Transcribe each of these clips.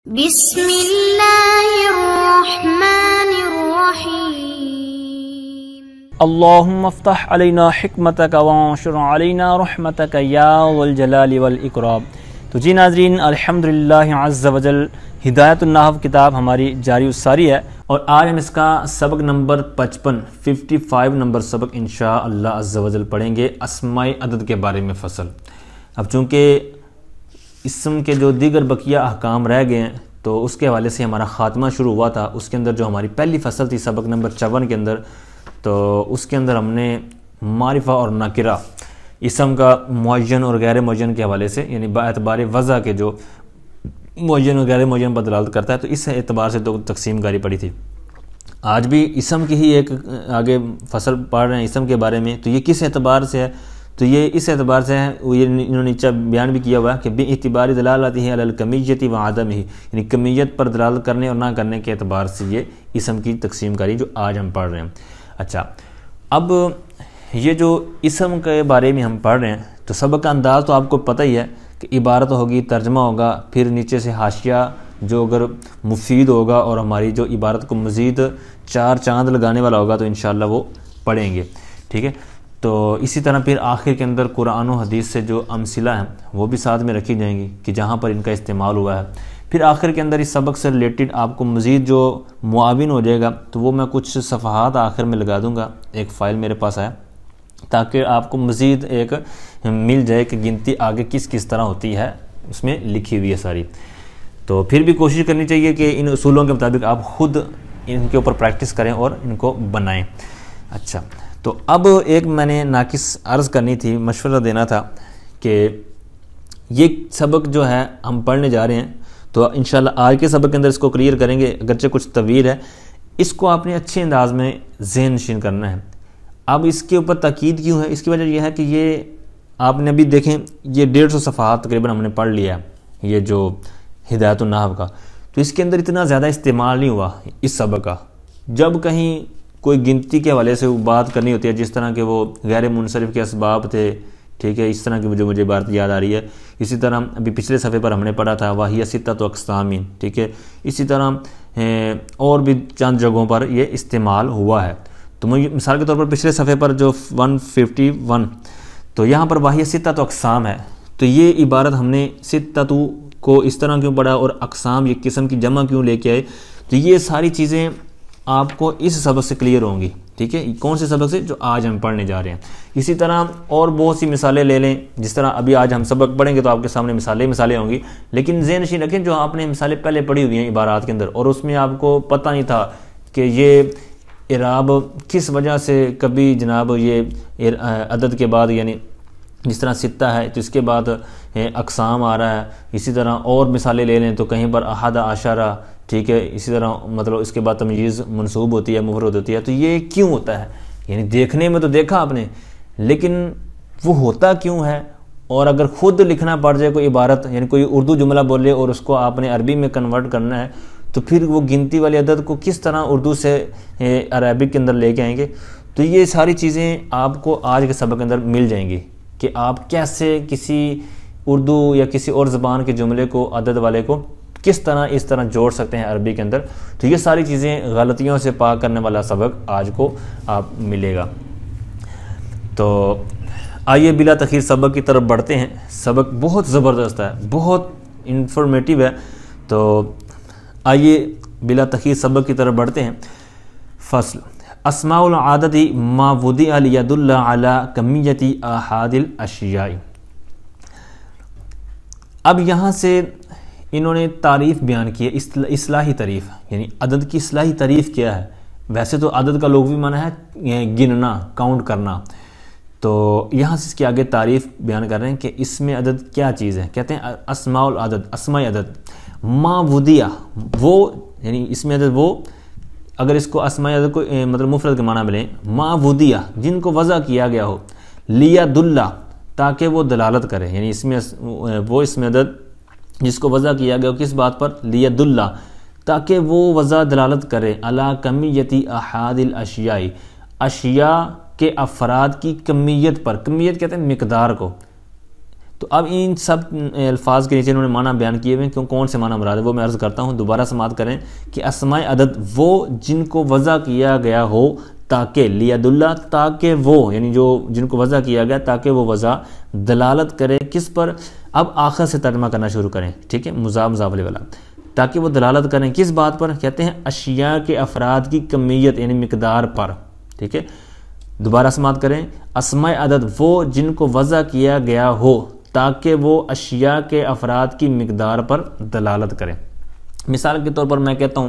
بسم اللہ الرحمن الرحیم اللہم افتح علینا حکمتک وانشر علینا رحمتک یا ذو الجلال والاکرام۔ تو جی ناظرین، الحمدللہ عز وجل ہدایت النحو کتاب ہماری جاری الساری ہے، اور آج ہم اس کا سبق نمبر 55 نمبر سبق انشاءاللہ عز وجل پڑھیں گے، اسماء عدد کے بارے میں فصل۔ اب چونکہ اسم کے جو دیگر بقیہ احکام رہ گئے ہیں تو اس کے حوالے سے ہمارا خاتمہ شروع ہوا تھا۔ اس کے اندر جو ہماری پہلی فصل تھی سبق نمبر 54 کے اندر، تو اس کے اندر ہم نے معرفہ اور نکرہ اسم کا معین اور غیر معین کے حوالے سے، یعنی باعتبار وضع کے جو معین اور غیر معین پر دلالت کرتا ہے، تو اس اعتبار سے تو تقسیم کاری پڑی تھی۔ آج بھی اسم کی ہی ایک آگے فصل پڑھ رہے ہیں اسم کے بارے میں، تو یہ کس اعتبار سے ہے؟ تو یہ اس اعتبار سے ہے، یہ انہوں نے نیچے بیان بھی کیا ہوا ہے کہ بے اعتبار دلالتہ علی الکمیت و عدمہ، یعنی کمیت پر دلالت کرنے اور نہ کرنے کے اعتبار سے یہ اسم کی تقسیم کاری جو آج ہم پڑھ رہے ہیں۔ اچھا، اب یہ جو اسم کے بارے میں ہم پڑھ رہے ہیں تو سبق کا انداز تو آپ کو پتہ ہی ہے کہ عبارت ہوگی، ترجمہ ہوگا، پھر نیچے سے حاشیہ جو اگر مفید ہوگا اور ہماری جو عبارت کو مزید چار چاند لگانے والا ہوگا تو انشاءاللہ وہ پڑھیں گے، ٹھیک ہے۔ تو اسی طرح پھر آخر کے اندر قرآن و حدیث سے جو امثلہ ہیں وہ بھی ساتھ میں رکھی جائیں گی کہ جہاں پر ان کا استعمال ہوا ہے۔ پھر آخر کے اندر اس سبق سے ریلیٹڈ آپ کو مزید جو معاون ہو جائے گا تو وہ میں کچھ صفحات آخر میں لگا دوں گا، ایک فائل میرے پاس ہے، تاکہ آپ کو مزید ایک مل جائے کہ گنتی آگے کس کس طرح ہوتی ہے، اس میں لکھی ہوئی ہے ساری۔ تو پھر بھی کوشش کرنی چاہیے کہ ان اصولوں کے مطابق آپ خود ان کے اوپر پریکٹس کریں اور ان کو بنائیں۔ اچھا، تو اب ایک میں نے ناقص عرض کرنی تھی، مشورہ دینا تھا کہ یہ سبق جو ہے ہم پڑھنے جا رہے ہیں تو انشاءاللہ آج کے سبق کے اندر اس کو کلیئر کریں گے، اگرچہ کچھ طویل ہے، اس کو آپ نے اچھے انداز میں ذہن نشین کرنا ہے۔ اب اس کے اوپر تاکید کیوں ہے؟ اس کی وجہ یہ ہے کہ یہ آپ نے ابھی دیکھیں یہ 150 صفحات تقریباً ہم نے پڑھ لیا ہے یہ جو ہدایت النحو کا، تو اس کے اندر اتنا زیادہ استعمال نہیں ہوا اس سبق کا۔ جب کہیں کوئی گنتی کے حوالے سے بات کرنی ہوتی ہے، جس طرح کہ وہ غیر منصرف کے اسباب تھے، ٹھیک ہے، اس طرح کی جو مجھے بات یاد آ رہی ہے۔ اسی طرح ابھی پچھلے صفحے پر ہم نے پڑھا تھا وَهِيَ سِتَّةُ أَقْسَامٍ، ٹھیک ہے، اسی طرح اور بھی چند جگہوں پر یہ استعمال ہوا ہے۔ تو مثال کے طور پر پچھلے صفحے پر جو 151، تو یہاں پر وَهِيَ سِتَّةُ أَقْسَام ہے، تو یہ عبارت ہم نے سِتَّةُ کو اس طرح کیوں پڑھا اور اقسام یہ قسم کی جمع کیوں لے کے آئے، تو یہ ساری چیزیں آپ کو اس سبق سے کلیئر ہوں گی، ٹھیک ہے۔ کون سے سبق سے؟ جو آج ہم پڑھنے جا رہے ہیں۔ اسی طرح اور بہت سی مثالیں لے لیں، جس طرح ابھی آج ہم سبق پڑھیں گے تو آپ کے سامنے مثالیں ہوں گی، لیکن ذہن نشین رکھیں جو آپ نے مثالیں پہلے پڑھی ہوئی ہیں عبارات کے اندر، اور اس میں آپ کو پتہ نہیں تھا کہ یہ اعراب کس وجہ سے کبھی جناب یہ عدد کے بعد، یعنی جس طرح ستہ ہے تو اس کے بعد اقسام آ رہا ہے، اسی طرح اور مثالیں لے لیں تو کہیں پر احد عشرہ، ٹھیک ہے، اسی طرح مطلب اس کے بعد تمییز منصوب ہوتی ہے، مفرد ہوتی ہے، تو یہ کیوں ہوتا ہے؟ یعنی دیکھنے میں تو دیکھا آپ نے، لیکن وہ ہوتا کیوں ہے؟ اور اگر خود لکھنا پڑ جائے کوئی عبارت، یعنی کوئی اردو جملہ بولے اور اس کو آپ نے عربی میں کنورٹ کرنا ہے، تو پھر وہ گنتی والی عدد کو کس طرح اردو سے عربک کے اندر لے کے آئیں گے؟ تو یہ ساری چیزیں آپ کو آج کے سبق کے اندر مل جائیں گی کہ آپ کیسے کسی اردو یا کسی اور زبان کے جملے کو، عدد والے کو کس طرح اس طرح جوڑ سکتے ہیں عربی کے اندر۔ تو یہ ساری چیزیں غلطیوں سے پاک کرنے والا سبق آج کو آپ ملے گا۔ تو آئیے بلا تاخیر سبق کی طرف بڑھتے ہیں۔ سبق بہت زبردست ہے، بہت انفارمیٹیو ہے، تو آئیے بلا تاخیر سبق کی طرف بڑھتے ہیں۔ فصل اسماء العدد ما وضع لیدل علی کمیت احاد الاشیاء۔ اب یہاں سے انہوں نے تعریف بیان کی ہے، اصلاحی تعریف، یعنی عدد کی اصلاحی تعریف کیا ہے؟ ویسے تو عدد کا لغوی معنی ہے گننا، کاؤنٹ کرنا، تو یہاں سے اس کے آگے تعریف بیان کر رہے ہیں کہ اس میں عدد کیا چیز ہے۔ کہتے ہیں اسماء العدد، اسماء عدد، ما وضع، وہ یعنی اس میں عدد وہ، اگر اس کو اسماء عدد کو مطلب مفرد کے معنی میں لیں، ما وضع جن کو وضع کیا گیا ہو، لیدل تاکہ وہ دلالت کرے، یعنی اس میں وہ اس میں عدد جس کو وضع کیا گیا کس بات پر؟ لیدل، تاکہ وہ وضع دلالت کرے علی کمیت احاد الاشیاء، اشیاء کے افراد کی کمیت پر۔ کمیت کہتے ہیں مقدار کو، تو اب ان سب الفاظ کے نیچے انہوں نے معنی بیان کیے ہوئے ہیں، کون سے معنی مراد ہے وہ میں عرض کرتا ہوں، دوبارہ سماعت کریں کہ اسماء عدد وہ جن کو وضع کیا گیا ہو تاکہ لید اللہ، تاکہ وہ یعنی جو جن کو وضع کیا گیا تاکہ وہ وضع دلالت کرے کس پر، اب آخر سے ترجمہ کرنا شروع کریں، ٹھیک ہے، مضاف مضاف الیہ والا، تاکہ وہ دلالت کریں کس بات پر، کہتے ہیں اشیاء کے افراد کی کمیت یعنی مقدار پر، ٹھیک ہے۔ دوبارہ سماعت کریں، اسماء عدد وہ جن کو وضع کیا گیا ہو تاکہ وہ اشیاء کے افراد کی مقدار پر دلالت کریں۔ مثال کے طور پر میں کہتا ہوں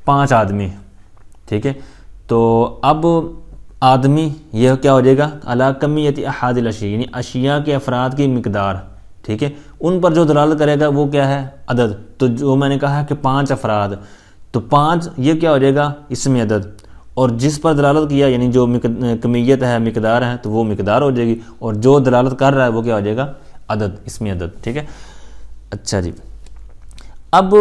5 آدمی، ٹھیک ہے، تو اب آدمی یہ کیا ہو جائے گا، علی کمیت احاد الاشیاء یعنی اشیاء کے افراد کی مقدار، ٹھیک ہے، ان پر جو دلالت کرے گا وہ کیا ہے، عدد۔ تو جو میں نے کہا کہ 5 افراد، تو 5 یہ کیا ہو جائے گا، اسم عدد، اور جس پر دلالت کیا یعنی جو کمیت ہے مقدار ہے تو وہ مقدار ہو جائے گی، اور جو دلالت کر رہا ہے وہ کیا ہو جائے گا، عدد، اسم عدد، ٹھیک ہے۔ اچھا جی، اب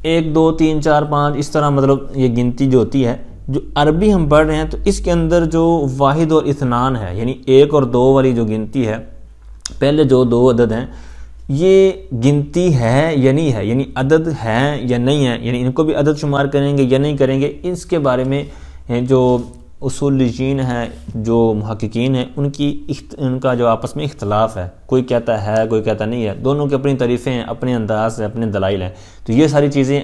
1 2 3 4 5 اس طرح مطلب یہ گنتی جو ہوتی ہے، جو عربی ہم پڑھ رہے ہیں تو اس کے اندر جو واحد اور اثنان ہے یعنی 1 اور 2 والی جو گنتی ہے، پہلے جو 2 عدد ہیں یہ گنتی ہے یا نہیں ہے، یعنی عدد ہے یا نہیں ہے، یعنی ان کو بھی عدد شمار کریں گے یا نہیں کریں گے، اس کے بارے میں جو اصولیین ہیں، جو محققین ہیں، ان کا جو آپس میں اختلاف ہے، کوئی کہتا ہے کوئی کہتا نہیں ہے، دونوں کی اپنی تعریفیں ہیں، اپنے انداز ہیں، اپنے دلائل ہیں۔ تو یہ ساری چیزیں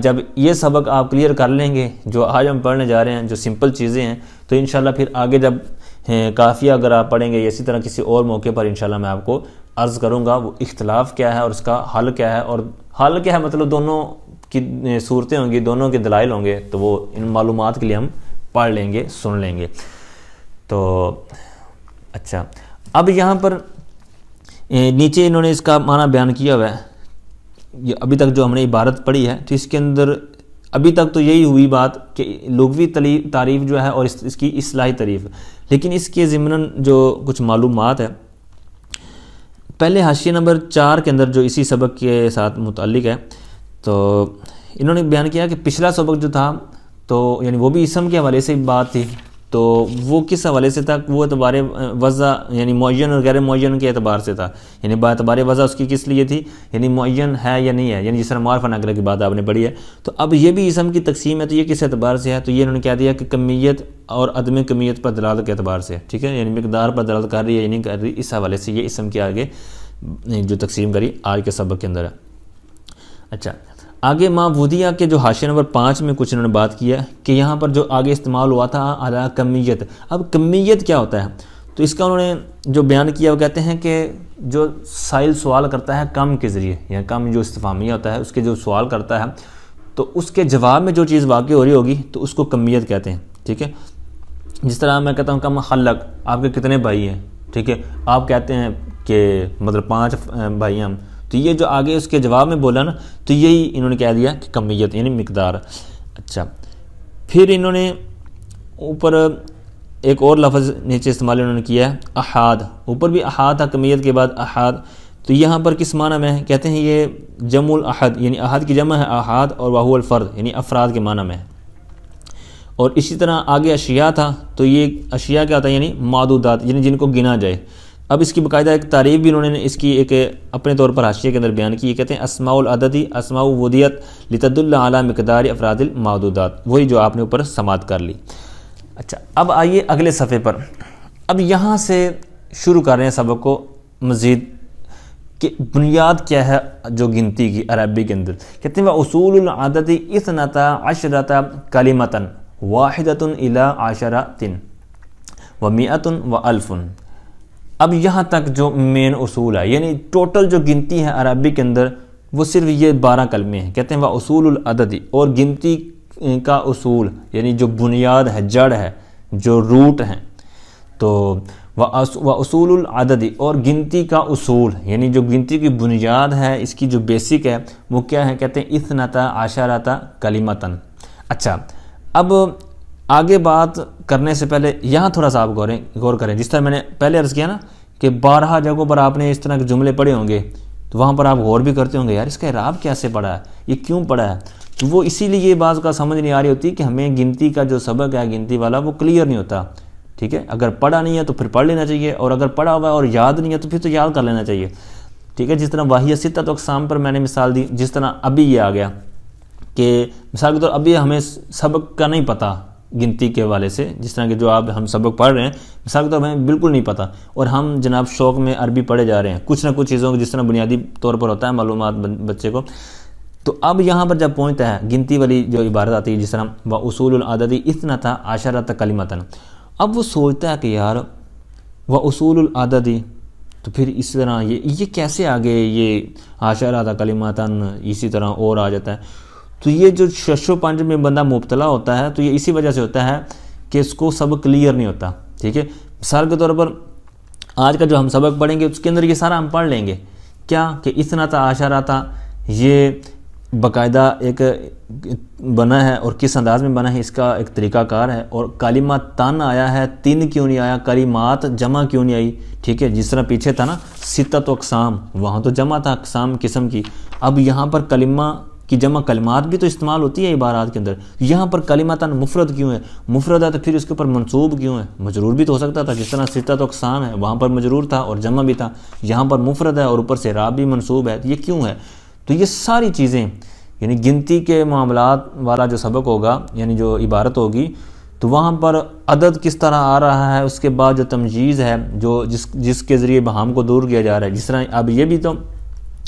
جب یہ سبق آپ کلیئر کر لیں گے جو آج ہم پڑھنے جا رہے ہیں، جو سمپل چیزیں ہیں، تو انشاءاللہ پھر آگے جب کافیہ اگر آپ پڑھیں گے، اسی طرح کسی اور موقع پر انشاءاللہ میں آپ کو عرض کروں گا وہ اختلاف کیا ہے اور اس کا حل کیا ہے، اور حل کیا ہے مطلب دونوں کی صورتیں ہوں گی، دونوں کے دلائل ہوں گے، تو وہ ان معلومات کے لیے ہم پڑھ لیں گے، سن لیں گے۔ تو اچھا، اب یہاں پر نیچے انہوں نے اس کا معنی بیان کیا ہوا ہے، یہ ابھی تک جو ہم نے عبارت پڑھی ہے تو اس کے اندر ابھی تک تو یہی ہوئی بات کہ لغوی تعریف جو ہے اور اس کی اصطلاحی تعریف، لیکن اس کے ضمن جو کچھ معلومات ہے، پہلے حاشیہ نمبر 4 کے اندر جو اسی سبق کے ساتھ متعلق ہے، تو انہوں نے بیان کیا کہ پچھلا سبق جو تھا تو یعنی وہ بھی اسم کے حوالے سے بات تھی، تو وہ کس حوالے سے تھا، وہ اعتبار وضع یعنی معین اور غیر معین کے اعتبار سے تھا، یعنی باعتبار وضع اس کی کس لیے تھی، یعنی معین ہے یا نہیں ہے، یعنی جس طرح معرفہ نکرہ کی بات آپ نے پڑھی ہے۔ تو اب یہ بھی اسم کی تقسیم ہے، تو یہ کس اعتبار سے ہے، تو یہ انہوں نے کہہ دیا کہ کمیت اور عدم کمیت پر دلالت کے اعتبار سے، ٹھیک ہے، یعنی مقدار پر دلالت کر رہی ہے یا نہیں کر رہی، اس حوالے سے یہ اسم کے آگے جو تقسیم کری آج کے سبق کے اندر ہے۔ اچھا، آگے ما وضیہ کے جو حاشیہ نمبر 5 میں کچھ انہوں نے بات کیا کہ یہاں پر جو آگے استعمال ہوا تھا علی کمیت، اب کمیت کیا ہوتا ہے، تو اس کا انہوں نے جو بیان کیا وہ کہتے ہیں کہ جو سائل سوال کرتا ہے کم کے ذریعے، یا کم جو استفہامیہ ہوتا ہے اس کے جو سوال کرتا ہے تو اس کے جواب میں جو چیز واقع ہو رہی ہوگی تو اس کو کمیت کہتے ہیں، ٹھیک ہے۔ جس طرح میں کہتا ہوں کم خلق، آپ کے کتنے بھائی ہیں، ٹھیک ہے، آپ کہتے ہیں کہ مطلب 5 بھائی ہیں ہم، تو یہ جو آگے اس کے جواب میں بولا نا، تو یہی انہوں نے کہہ دیا کہ کمیت یعنی مقدار۔ اچھا، پھر انہوں نے اوپر ایک اور لفظ نیچے استعمال انہوں نے کیا ہے احاد، اوپر بھی احاد تھا کمیت کے بعد احاد، تو یہاں پر کس معنی میں ہے، کہتے ہیں یہ جمع الاحد یعنی احد کی جمع ہے احاد، اور وہو الفرد یعنی افراد کے معنی میں ہے۔ اور اسی طرح آگے اشیاء تھا، تو یہ اشیاء کیا ہوتا ہے، یعنی معدودات یعنی جن کو گنا جائے۔ اب اس کی باقاعدہ ایک تعریف بھی انہوں نے اس کی ایک اپنے طور پر حاشیے کے اندر بیان کی، کہتے ہیں اسماء العددی اسماء وضعیت لتدل علی مقدار افراد المعدودات، وہی جو آپ نے اوپر سماعت کر لی۔ اچھا، اب آئیے اگلے صفحے پر، اب یہاں سے شروع کر رہے ہیں سبق کو مزید کہ بنیاد کیا ہے جو گنتی کی عربی کے اندر، کہتے ہیں اصول العدد 12 کلمۃ واحدۃ الی 10 و100 و1000۔ اب یہاں تک جو مین اصول ہے، یعنی ٹوٹل جو گنتی ہے عربی کے اندر وہ صرف یہ 12 کلمے ہیں، کہتے ہیں وہ اصول العدد، اور گنتی کا اصول یعنی جو بنیاد ہے، جڑ ہے، جو روٹ ہیں، تو وہ اصول العدد، اور گنتی کا اصول یعنی جو گنتی کی بنیاد ہے، اس کی جو بیسک ہے وہ کیا ہے، کہتے ہیں 12 کلمۃ۔ اچھا، اب آگے بات کرنے سے پہلے یہاں تھوڑا سا آپ غور کریں، جس طرح میں نے پہلے عرض کیا نا کہ 12 جگہوں پر آپ نے اس طرح کے جملے پڑھے ہوں گے، تو وہاں پر آپ غور بھی کرتے ہوں گے یار اس کا اعراب کیسے پڑھا ہے، یہ کیوں پڑھا ہے، تو وہ اسی لیے یہ بات کا سمجھ نہیں آ رہی ہوتی کہ ہمیں گنتی کا جو سبق ہے گنتی والا وہ کلیئر نہیں ہوتا، ٹھیک ہے. اگر پڑھا نہیں ہے تو پھر پڑھ لینا چاہیے، اور اگر پڑھا ہوا ہے اور یاد نہیں ہے تو پھر تو یاد کر لینا چاہیے. ٹھیک ہے. جس طرح واہیہ ستۃ اقسام پر میں نے مثال دی، جس طرح ابھی یہ آ گیا کہ مثال کے طور ابھی ہمیں سبق کا نہیں پتہ گنتی کے حوالے سے، جس طرح کہ جو آپ ہم سبق پڑھ رہے ہیں مثال کے طور پر ہمیں بالکل نہیں پتہ، اور ہم جناب شوق میں عربی پڑھے جا رہے ہیں کچھ نہ کچھ چیزوں کو، جس طرح بنیادی طور پر ہوتا ہے معلومات بچے کو. تو اب یہاں پر جب پہنچتا ہے گنتی والی جو عبارت آتی ہے، جس طرح وَأُصُولُ الْعَدَدِ اثْنَتَ عَشَرَةَ کَلِمَةً، اب وہ سوچتا ہے کہ یار وَأُصُولُ الْعَدَدِ، تو پھر اس طرح یہ کیسے آگے یہ عشرۃ کلمۃ اسی طرح اور آ جاتا ہے. تو یہ جو شش و پنج میں بندہ مبتلا ہوتا ہے تو یہ اسی وجہ سے ہوتا ہے کہ اس کو سبق کلیئر نہیں ہوتا. ٹھیک ہے. مثال کے طور پر آج کا جو ہم سبق پڑھیں گے اس کے اندر یہ سارا ہم پڑھ لیں گے کیا کہ اثنۃ عشرۃ یہ باقاعدہ ایک بنا ہے، اور کس انداز میں بنا ہے اس کا ایک طریقہ کار ہے، اور کلمتان آیا ہے، تین کیوں نہیں آیا، کلمات جمع کیوں نہیں آئی. ٹھیک ہے. جس طرح پیچھے تھا نا ستۃ اقسام، وہاں تو جمع تھا اقسام قسم کی، اب یہاں پر کلمہ کی جمع کلمات بھی تو استعمال ہوتی ہے عبارات کے اندر، یہاں پر کلمتان مفرد کیوں ہے، مفرد ہے تو پھر اس کے اوپر منصوب کیوں ہے، مجرور بھی تو ہو سکتا تھا. جس طرح ستۃ اقسام ہے وہاں پر مجرور تھا اور جمع بھی تھا، یہاں پر مفرد ہے اور اوپر سے اعراب بھی منصوب ہے، یہ کیوں ہے. تو یہ ساری چیزیں یعنی گنتی کے معاملات والا جو سبق ہوگا، یعنی جو عبارت ہوگی، تو وہاں پر عدد کس طرح آ رہا ہے، اس کے بعد جو تمجیز ہے جو جس کے ذریعے بہام کو دور کیا جا رہا ہے. جس طرح اب یہ بھی تو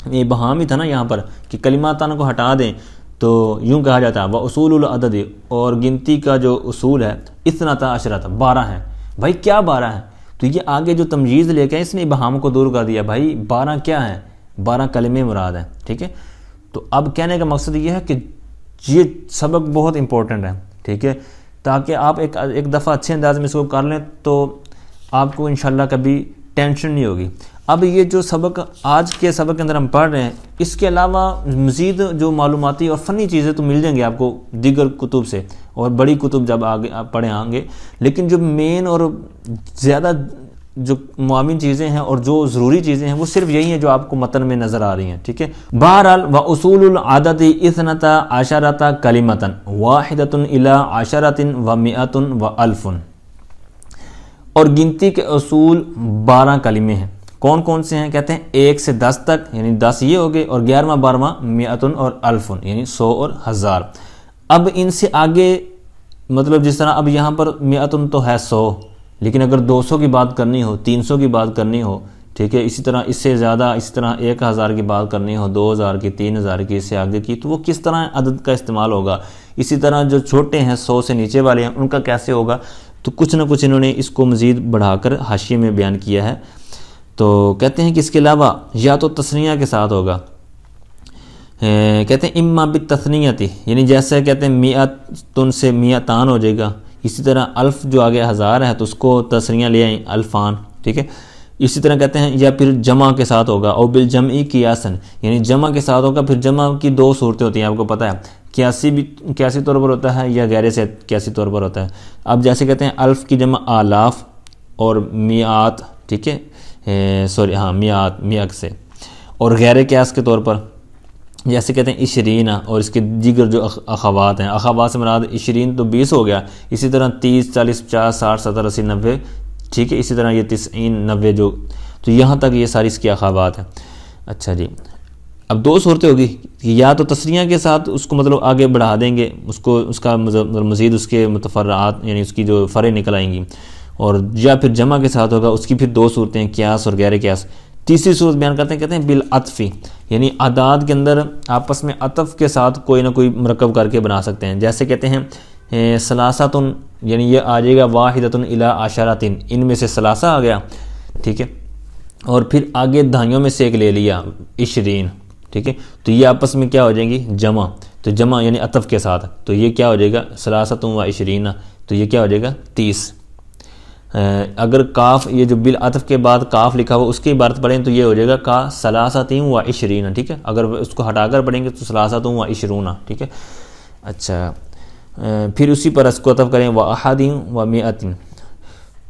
یہ بہام ہی تھا نا یہاں پر کہ کلماتان کو ہٹا دیں تو یوں کہا جاتا ہے وَأُصُولُ الْعَدَدِ، اور گنتی کا جو اصول ہے اثنۃ عشرۃ 12 ہیں. بھائی کیا 12 ہیں؟ تو یہ آگے جو تمجیز لے کے اس نے بہام کو دور کر دیا. بھائی 12 کیا ہیں؟ 12 کلمے مراد ہیں. ٹھیک ہے. تو اب کہنے کا مقصد یہ ہے کہ یہ سبق بہت امپورٹنٹ ہے. ٹھیک ہے. تاکہ آپ ایک دفعہ اچھے انداز میں اس کو کر لیں تو آپ کو انشاءاللہ کبھی ٹینشن نہیں ہوگی. اب یہ جو سبق آج کے سبق کے اندر ہم پڑھ رہے ہیں، اس کے علاوہ مزید جو معلوماتی اور فنی چیزیں تو مل جائیں گے آپ کو دیگر کتب سے، اور بڑی کتب جب آگے آپ پڑھیں آئیں گے، لیکن جو مین اور زیادہ جو معاون چیزیں ہیں اور جو ضروری چیزیں ہیں وہ صرف یہی ہیں جو آپ کو متن میں نظر آ رہی ہیں. ٹھیک ہے. بہرحال وَأُصُولُ الْعَدَدِ اثْنَتَ عَشَرَةَ کَلِمَةً وَاحِدَةٌ إِلَىٰ عَشَرَةٍ وَمِئَةٌ وَأَلْفٌ، اور گنتی کے اصول 12 کلمے ہیں. کون کون سے ہیں؟ کہتے ہیں 1 سے 10 تک، یعنی 10 یہ ہو گئے، اور 11واں 12واں مئتن اور الفن، یعنی 100 اور 1000. اب ان سے آگے مطلب جس طرح اب یہاں پر مئتن تو ہے 100، لیکن اگر 200 کی بات کرنی ہو، 300 کی بات کرنی ہو، ٹھیک ہے، اسی طرح اس سے زیادہ، اس طرح 1000 کی بات کرنی ہو، 2000 کی، 3000 کی، اس سے آگے کی، تو وہ کس طرح عدد کا استعمال ہوگا. اسی طرح جو چھوٹے ہیں 100 سے نیچے والے ہیں ان کا کیسے ہوگا. تو کچھ نہ کچھ انہوں نے اس کو مزید بڑھا کر حاشیے میں بیان کیا ہے. تو کہتے ہیں کہ اس کے علاوہ یا تو تثنیہ کے ساتھ ہوگا، کہتے ہیں اما بالتثنیۃ، یعنی جیسے کہتے ہیں مئتن سے مئتان ہو جائے گا. اسی طرح الف جو آگے 1000 ہے تو اس کو تثنیہ لے آئیں الفان. ٹھیک ہے. اسی طرح کہتے ہیں یا پھر جمع کے ساتھ ہوگا، او بالجمع قیاسا، یعنی جمع کے ساتھ ہوگا. پھر جمع کی 2 صورتیں ہوتی ہیں آپ کو پتہ ہے، قیاسی طور پر ہوتا ہے یا غیر سے قیاسی طور پر ہوتا ہے. اب جیسے کہتے ہیں الف کی جمع آلاف اور میعات، ٹھیک ہے، میعات سے، اور غیر قیاس کے طور پر جیسے کہتے ہیں 20 اور اس کے دیگر جو اخوات ہیں. اخوات سے مراد 20 تو 20 ہو گیا. اسی طرح 30 40 50 60 70 80 90، ٹھیک ہے. اسی طرح یہ 90 90 جو، تو یہاں تک یہ ساری اس کی اخوات ہیں. اچھا جی، اب 2 صورتیں ہوگی، یا تو تثنیہ کے ساتھ اس کو مطلب آگے بڑھا دیں گے، اس کا مزید اس کے متفرعات یعنی اس کی جو فرع نکل آئیں گی، اور یا پھر جمع کے ساتھ ہوگا. اس کی پھر 2 صورتیں، قیاس اور غیر قیاس. تیسری صورت بیان کرتے ہیں، کہتے ہیں بالعطف، یعنی اعداد کے اندر آپس میں عطف کے ساتھ کوئی نہ کوئی مرکب کر کے بنا سکتے ہیں. جیسے کہتے ہیں ثلاثۃ، یعنی یہ آ جائے گا واحدۃ الی عشرۃ، ان میں سے ثلاثہ آ گیا. ٹھیک ہے. اور پھر آگے دہائیوں میں سے ایک لے لیا 20، ٹھیک ہے. تو یہ آپس میں کیا ہو جائیں گی؟ جمع. تو جمع یعنی عطف کے ساتھ، تو یہ کیا ہو جائے گا؟ ثلاثۃ و 20، تو یہ کیا ہو جائے گا؟ 30. اگر کاف، یہ جو بالعطف کے بعد کاف لکھا ہوا اس کی عبارت پڑھیں تو یہ ہو جائے گا کا ثلاثۃ و 20، ٹھیک ہے. اگر اس کو ہٹا کر پڑھیں گے تو ثلاثۃ و 20، ٹھیک ہے. اچھا، پھر اسی پر اس کو عطف کریں واحد و مئۃ،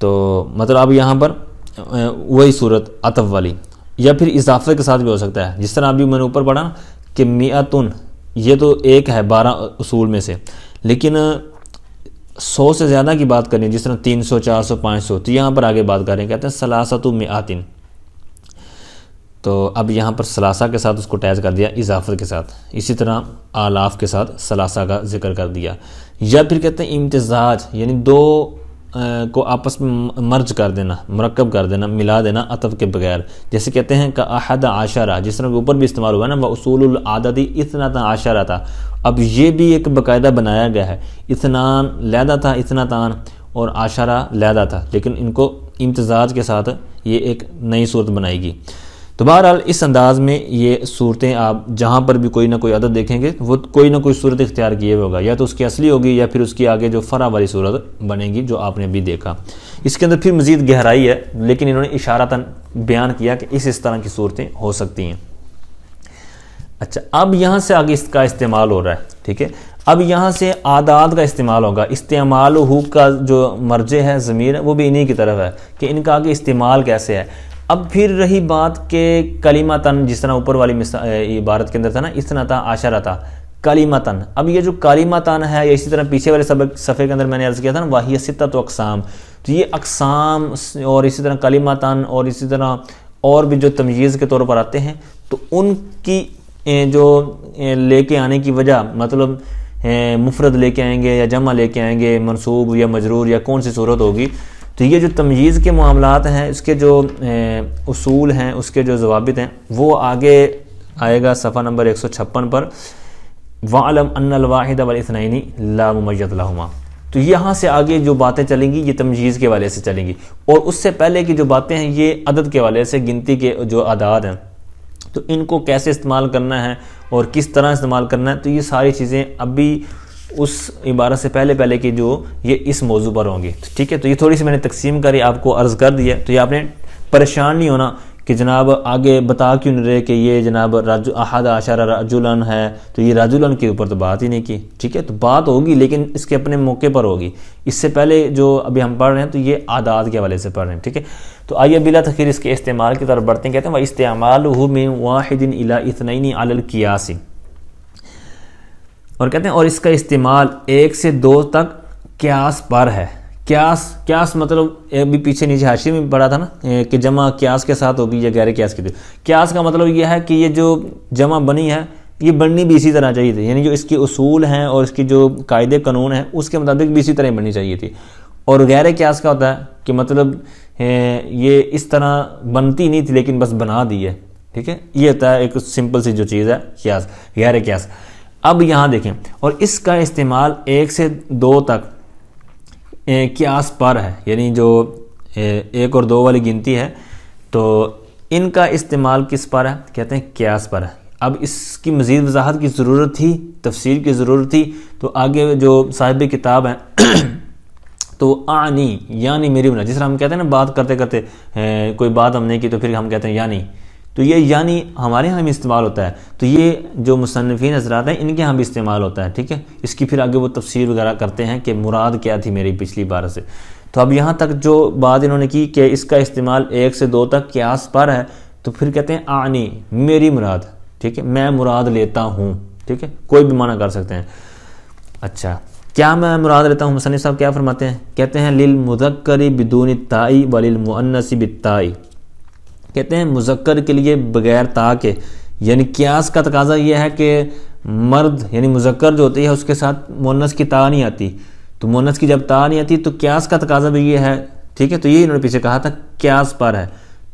تو مطلب اب یہاں پر وہی صورت عطف والی، یا پھر اضافے کے ساتھ بھی ہو سکتا ہے. جس طرح ابھی میں نے اوپر پڑھا کہ مئۃ، یہ تو ایک ہے 12 اصول میں سے، لیکن 100 سے زیادہ کی بات کریں جس طرح 300 400 500 تو یہاں پر آگے بات کر رہے ہیں، کہتے ہیں ثلاثۃ مئات، تو اب یہاں پر ثلاثہ کے ساتھ اس کو اٹیچ کر دیا اضافت کے ساتھ، اسی طرح آلاف کے ساتھ ثلاثہ کا ذکر کر دیا، یا پھر کہتے ہیں امتزاج یعنی دو کو آپس میں مرج کر دینا، مرکب کر دینا، ملا دینا عطف کے بغیر، جیسے کہتے ہیں کہ احد عشرہ، جس طرح کے اوپر بھی استعمال ہوا نا وہ اصول العدد اثنتا عشرہ تھا، اب یہ بھی ایک باقاعدہ بنایا گیا ہے، اثنان لیدہ تھا، اثنتان اور عشرہ لیدہ تھا، لیکن ان کو امتزاج کے ساتھ یہ ایک نئی صورت بنائے گی۔ تو بہرحال اس انداز میں یہ صورتیں آپ جہاں پر بھی کوئی نہ کوئی عدد دیکھیں گے وہ کوئی نہ کوئی صورت اختیار کیے ہوئے ہوگا، یا تو اس کی اصلی ہوگی یا پھر اس کی آگے جو فرع والی صورت بنے گی جو آپ نے بھی دیکھا۔ اس کے اندر پھر مزید گہرائی ہے، لیکن انہوں نے اشارتاً بیان کیا کہ اس طرح کی صورتیں ہو سکتی ہیں۔ اچھا، اب یہاں سے آگے اس کا استعمال ہو رہا ہے، ٹھیک ہے، اب یہاں سے اعداد کا استعمال ہوگا، استعمال ہو کا جو مرجع ہے ضمیر ہے وہ بھی انہی کی طرف ہے کہ ان کا آگے استعمال کیسے ہے۔ اب پھر رہی بات کہ کلمتاً، جس طرح اوپر والی عبارت کے اندر تھا نا اثنتا عشرہ، کلمتاً، اب یہ جو کلمتاً ہے یا اسی طرح پیچھے والے صفحے کے اندر میں نے عرض کیا تھا نا وہی ستۃ اقسام، تو یہ اقسام اور اسی طرح کلمتاً اور اسی طرح اور بھی جو تمییز کے طور پر آتے ہیں تو ان کی جو لے کے آنے کی وجہ، مطلب مفرد لے کے آئیں گے یا جمع لے کے آئیں گے، منصوب یا مجرور یا کون سی صورت ہوگی، تو یہ جو تمییز کے معاملات ہیں اس کے جو اصول ہیں اس کے جو ضوابط ہیں وہ آگے آئے گا صفحہ نمبر 156 پر، وَعْلَمْ أَنَّ الْوَاحِدَ وَالْإِثْنَيْنِ لَا مُمَيَّزَ لَهُمَا، تو یہاں سے آگے جو باتیں چلیں گی یہ تمییز کے حوالے سے چلیں گی، اور اس سے پہلے کی جو باتیں ہیں یہ عدد کے حوالے سے، گنتی کے جو اعداد ہیں تو ان کو کیسے استعمال کرنا ہے اور کس طرح استعمال کرنا ہے، تو یہ ساری چیزیں ابھی اس عبارت سے پہلے کی جو یہ اس موضوع پر ہوں گی، ٹھیک ہے۔ تو یہ تھوڑی سی میں نے تقسیم کری آپ کو عرض کر دی ہے، تو یہ آپ نے پریشان نہیں ہونا کہ جناب آگے بتا کیوں نہیں رہے کہ یہ جناب احد عشرہ رجلاً ہے، تو یہ رجلاً کے اوپر تو بات ہی نہیں کی، ٹھیک ہے، تو بات ہوگی لیکن اس کے اپنے موقع پر ہوگی۔ اس سے پہلے جو ابھی ہم پڑھ رہے ہیں تو یہ اعداد کے حوالے سے پڑھ رہے ہیں، ٹھیک ہے۔ تو آئیے بلا تاخیر اس کے استعمال کی طرف بڑھتے ہیں، کہتے ہیں وَإِسْتِعْمَالُهُ مِنْ وَاحِدٍ إِلَىٰ اثْنَيْنِ عَلَى الْقِيَاسِ، اور کہتے ہیں اور اس کا استعمال 1 سے 2 تک قیاس پر ہے۔ قیاس مطلب ابھی پیچھے نیچے حاشیے میں پڑھا تھا نا کہ جمع قیاس کے ساتھ ہوگی یا غیر قیاس کے ساتھ۔ قیاس کا مطلب یہ ہے کہ یہ جو جمع بنی ہے یہ بننی بھی اسی طرح چاہیے تھی، یعنی جو اس کے اصول ہیں اور اس کی جو قاعدے قانون ہیں اس کے مطابق بھی اسی طرح بننی چاہیے تھی۔ اور غیر قیاس کا ہوتا ہے کہ مطلب یہ اس طرح بنتی نہیں تھی لیکن بس بنا دی ہے، ٹھیک ہے، یہ ہوتا ہے ایک سمپل سی جو چیز ہے قیاس، غیر قیاس۔ اب یہاں دیکھیں، اور اس کا استعمال 1 سے 2 تک قیاس پر ہے، یعنی جو 1 اور 2 والی گنتی ہے تو ان کا استعمال کس پر ہے، کہتے ہیں قیاس پر ہے۔ اب اس کی مزید وضاحت کی ضرورت تھی، تفسیر کی ضرورت تھی، تو آگے جو صاحب کتاب ہیں تو آنی یعنی میری بنا، جس طرح ہم کہتے ہیں نا بات کرتے کرتے کوئی بات ہم نے کی تو پھر ہم کہتے ہیں یعنی، تو یہ یعنی ہمارے ہاں بھی استعمال ہوتا ہے، تو یہ جو مصنفین حضرات ہیں ان کے ہاں بھی استعمال ہوتا ہے، ٹھیک ہے۔ اس کی پھر آگے وہ تفسیر وغیرہ کرتے ہیں کہ مراد کیا تھی میری پچھلی بار سے۔ تو اب یہاں تک جو بات انہوں نے کی کہ اس کا استعمال 1 سے 2 تک قیاس پر ہے، تو پھر کہتے ہیں آنی میری مراد، ٹھیک ہے، میں مراد لیتا ہوں، ٹھیک ہے، کوئی بھی معنی کر سکتے ہیں۔ اچھا، کیا میں مراد لیتا ہوں؟ مصنف صاحب کیا فرماتے ہیں، کہتے ہیں للمذکر بدون التاء وللمؤنث بالتاء، کہتے ہیں مذکر کے لیے بغیر تا کے، یعنی قیاس کا تقاضا یہ ہے کہ مرد یعنی مذکر جو ہوتی ہے اس کے ساتھ مؤنث کی تا نہیں آتی، تو مؤنث کی جب تا نہیں آتی تو قیاس کا تقاضا بھی یہ ہے، ٹھیک ہے، تو یہ انہوں نے پیچھے کہا تھا قیاس پر ہے،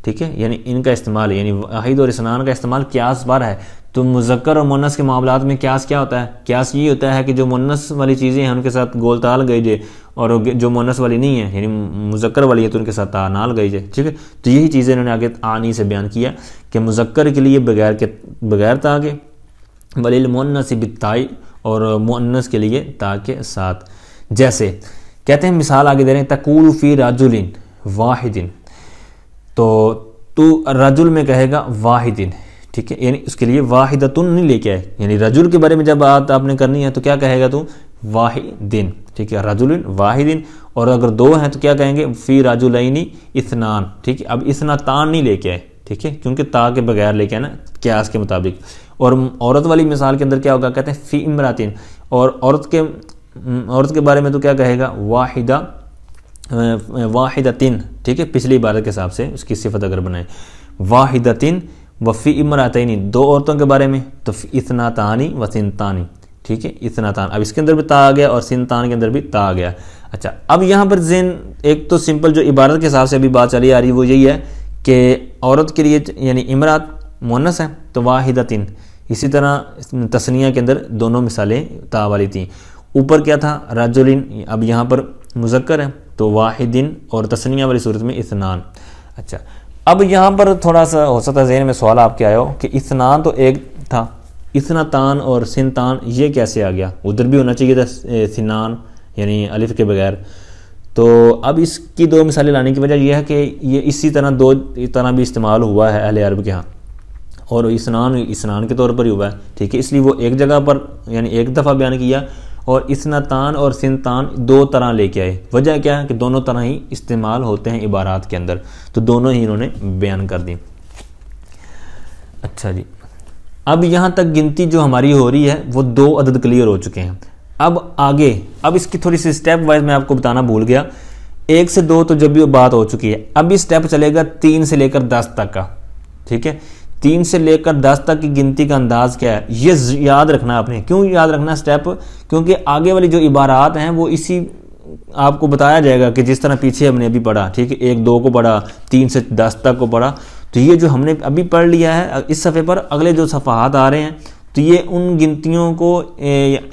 ٹھیک ہے، یعنی ان کا استعمال یعنی واحد اور اثنان کا استعمال قیاس پر ہے۔ تو مذکر اور مؤنث کے معاملات میں قیاس کیا ہوتا ہے؟ قیاس یہ ہوتا ہے کہ جو مؤنث والی چیزیں ہیں ان کے ساتھ گول تال گئی جائے، اور جو مؤنث والی نہیں ہے یعنی مذکر والی ہے تو ان کے ساتھ تا نال گئی جائے، ٹھیک ہے۔ تو یہی چیزیں انہوں نے آگے آنی سے بیان کیا کہ مذکر کے لیے بغیر تا کے، وللمؤنث بالتاء، اور مؤنث کے لیے تا کے ساتھ۔ جیسے کہتے ہیں مثال آگے دے رہے ہیں، تقول فی رجل واحد، تو رجل میں کہے گا واحد، ٹھیک ہے، یعنی اس کے لیے واحدتن نہیں لے کے آئے، یعنی رجل کے بارے میں جب بات آپ نے کرنی ہے تو کیا کہے گا تو واحدن، ٹھیک ہے، رجل واحدن، اور اگر 2 ہیں تو کیا کہیں گے فی رجلین اثنان، ٹھیک ہے۔ اب اثنتان نہیں لے کے آئے، ٹھیک ہے، کیونکہ تا کے بغیر لے کے آنا قیاس کے مطابق۔ اور عورت والی مثال کے اندر کیا ہوگا، کہتے ہیں فی امراتن، اور عورت کے عورت کے بارے میں تو کیا کہے گا؟ واحدتن، ٹھیک ہے، پچھلی عبارت کے حساب سے اس کی صفت اگر بنائے واحدتن وفی امراتین، دو عورتوں کے بارے میں تو اثنتان و سنتان، ٹھیک ہے، اثنتان، اب اس کے اندر بھی تا آ گیا اور سنتان کے اندر بھی تا آ گیا۔ اچھا اب یہاں پر ذہن ایک تو سمپل جو عبارت کے حساب سے ابھی بات چلی آ رہی وہ یہی ہے کہ عورت کے لیے یعنی امرات مؤنث ہے تو واحدتن، اسی طرح تثنیہ کے اندر دونوں مثالیں تا والی تھیں۔ اوپر کیا تھا؟ رجلن، اب یہاں پر مذکر ہے تو واحدن، اور تثنیہ والی صورت میں اثنان۔ اچھا اب یہاں پر تھوڑا سا ہو سکتا ہے ذہن میں سوال آپ کے آیا ہو کہ اثنان تو ایک تھا، اثنتان اور سنتان یہ کیسے آ گیا؟ ادھر بھی ہونا چاہیے تھا سنان یعنی الف کے بغیر۔ تو اب اس کی دو مثالیں لانے کی وجہ یہ ہے کہ یہ اسی طرح دو طرح بھی استعمال ہوا ہے اہل عرب کے ہاں، اور اسنان کے طور پر ہی ہوا ہے، ٹھیک ہے، اس لیے وہ ایک جگہ پر یعنی ایک دفعہ بیان کیا، اور اثنتان اور سنتان دو طرح لے کے آئے۔ وجہ کیا ہے کہ دونوں طرح ہی استعمال ہوتے ہیں عبارات کے اندر، تو دونوں ہی انہوں نے بیان کر دی۔ اچھا جی، اب یہاں تک گنتی جو ہماری ہو رہی ہے وہ دو عدد کلیئر ہو چکے ہیں۔ اب آگے اب اس کی تھوڑی سی سٹیپ وائز میں آپ کو بتانا بھول گیا، 1 سے 2 تو جب بھی بات ہو چکی ہے، اب یہ سٹیپ چلے گا 3 سے لے کر 10 تک کا، ٹھیک ہے، 3 سے لے کر 10 تک کی گنتی کا انداز کیا ہے یہ یاد رکھنا آپ نے۔ کیوں یاد رکھنا سٹیپ؟ کیونکہ آگے والی جو عبارات ہیں وہ اسی آپ کو بتایا جائے گا کہ جس طرح پیچھے ہم نے ابھی پڑھا، ٹھیک ہے، 1 2 کو پڑھا، 3 سے 10 تک کو پڑھا، تو یہ جو ہم نے ابھی پڑھ لیا ہے اس صفحے پر اگلے جو صفحات آ رہے ہیں تو یہ ان گنتیوں کو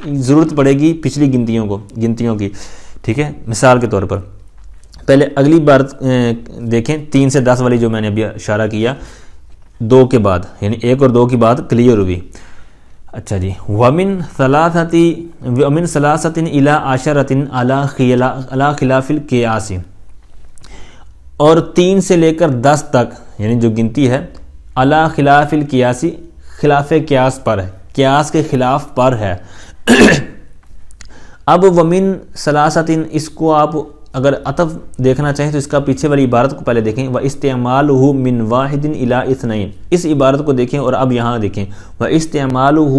ضرورت پڑے گی، پچھلی گنتیوں کی، ٹھیک ہے۔ مثال کے طور پر پہلے اگلی بار دیکھیں 3 سے 10 والی جو میں نے ابھی اشارہ کیا، 2 کے بعد یعنی 1 اور 2 کی بات کلیئر ہوئی۔ اچھا جی، وَمِن ثَلَاثَةٍ إِلَىٰ عَشَرَةٍ عَلَىٰ خِلَافِ الْقِيَاسِ، اور 3 سے لے کر 10 تک یعنی جو گنتی ہے عَلَىٰ خِلَافِ الْقِيَاسِ، خلاف قیاس پر ہے، قیاس کے خلاف پر ہے۔ اب وَمِن ثَلَاثَةٍ اس کو آپ اگر عطف دیکھنا چاہیں تو اس کا پیچھے والی عبارت کو پہلے دیکھیں، وَإِسْتِعْمَالُهُ مِنْ وَاحِدٍ إِلَىٰ اثْنَيْنِ، اس عبارت کو دیکھیں اور اب یہاں دیکھیں وَإِسْتِعْمَالُهُ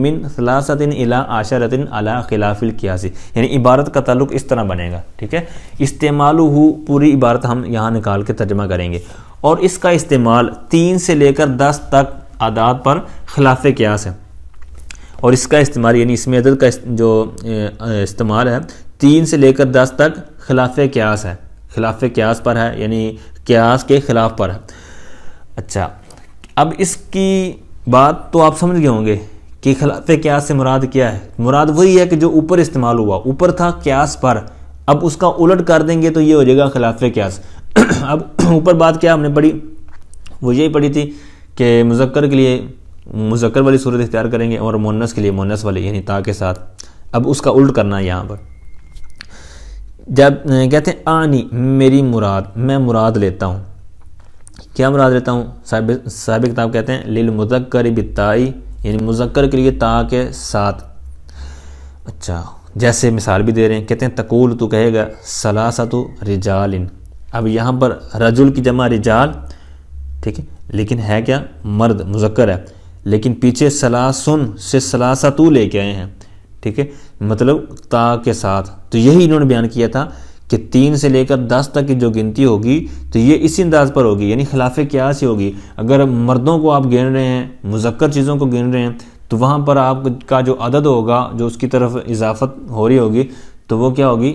مِنْ ثَلَاثَةٍ إِلَىٰ عَشَرَةٍ عَلَىٰ خِلَافِ الْقِيَاسِ، یعنی عبارت کا تعلق اس طرح بنے گا، ٹھیک ہے۔ استعمالُهُ پوری عبارت ہم یہاں نکال کے ترجمہ کریں گے، اور اس کا استعمال 3 سے لے کر 10 تک اعداد پر خلاف قیاس ہے، اور اس کا استعمال یعنی اس میں عدد کا جو استعمال ہے 3 سے لے کر 10 تک خلاف قیاس ہے، خلاف قیاس پر ہے یعنی قیاس کے خلاف پر ہے۔ اچھا اب اس کی بات تو آپ سمجھ گئے ہوں گے کہ خلاف قیاس سے مراد کیا ہے۔ مراد وہی ہے کہ جو اوپر استعمال ہوا، اوپر تھا قیاس پر، اب اس کا الٹ کر دیں گے تو یہ ہو جائے گا خلاف قیاس۔ اب اوپر بات کیا ہم نے پڑھی، وہ یہی پڑھی تھی کہ مذکر کے لیے مذکر والی صورت اختیار کریں گے اور مؤنث کے لیے مؤنث والی یعنی تا کے ساتھ۔ اب اس کا الٹ کرنا ہے یہاں پر، جب کہتے ہیں آنی میری مراد، میں مراد لیتا ہوں، کیا مراد لیتا ہوں؟ صاحب کتاب کہتے ہیں للمذکر بالتائی، یعنی مذکر کے لیے تا کے ساتھ۔ اچھا جیسے مثال بھی دے رہے ہیں، کہتے ہیں تقول تو کہے گا ثلاثۃ رجال، اب یہاں پر رجل کی جمع رجال، ٹھیک ہے، لیکن ہے کیا؟ مرد، مذکر ہے، لیکن پیچھے ثلاثن سے ثلاثۃ لے کے آئے ہیں، ٹھیک ہے، مطلب تا کے ساتھ۔ تو یہی انہوں نے بیان کیا تھا کہ 3 سے لے کر 10 تک کی جو گنتی ہوگی تو یہ اسی انداز پر ہوگی، یعنی خلاف قیاس ہی ہوگی۔ اگر مردوں کو آپ گن رہے ہیں، مذکر چیزوں کو گن رہے ہیں، تو وہاں پر آپ کا جو عدد ہوگا جو اس کی طرف اضافت ہو رہی ہوگی تو وہ کیا ہوگی؟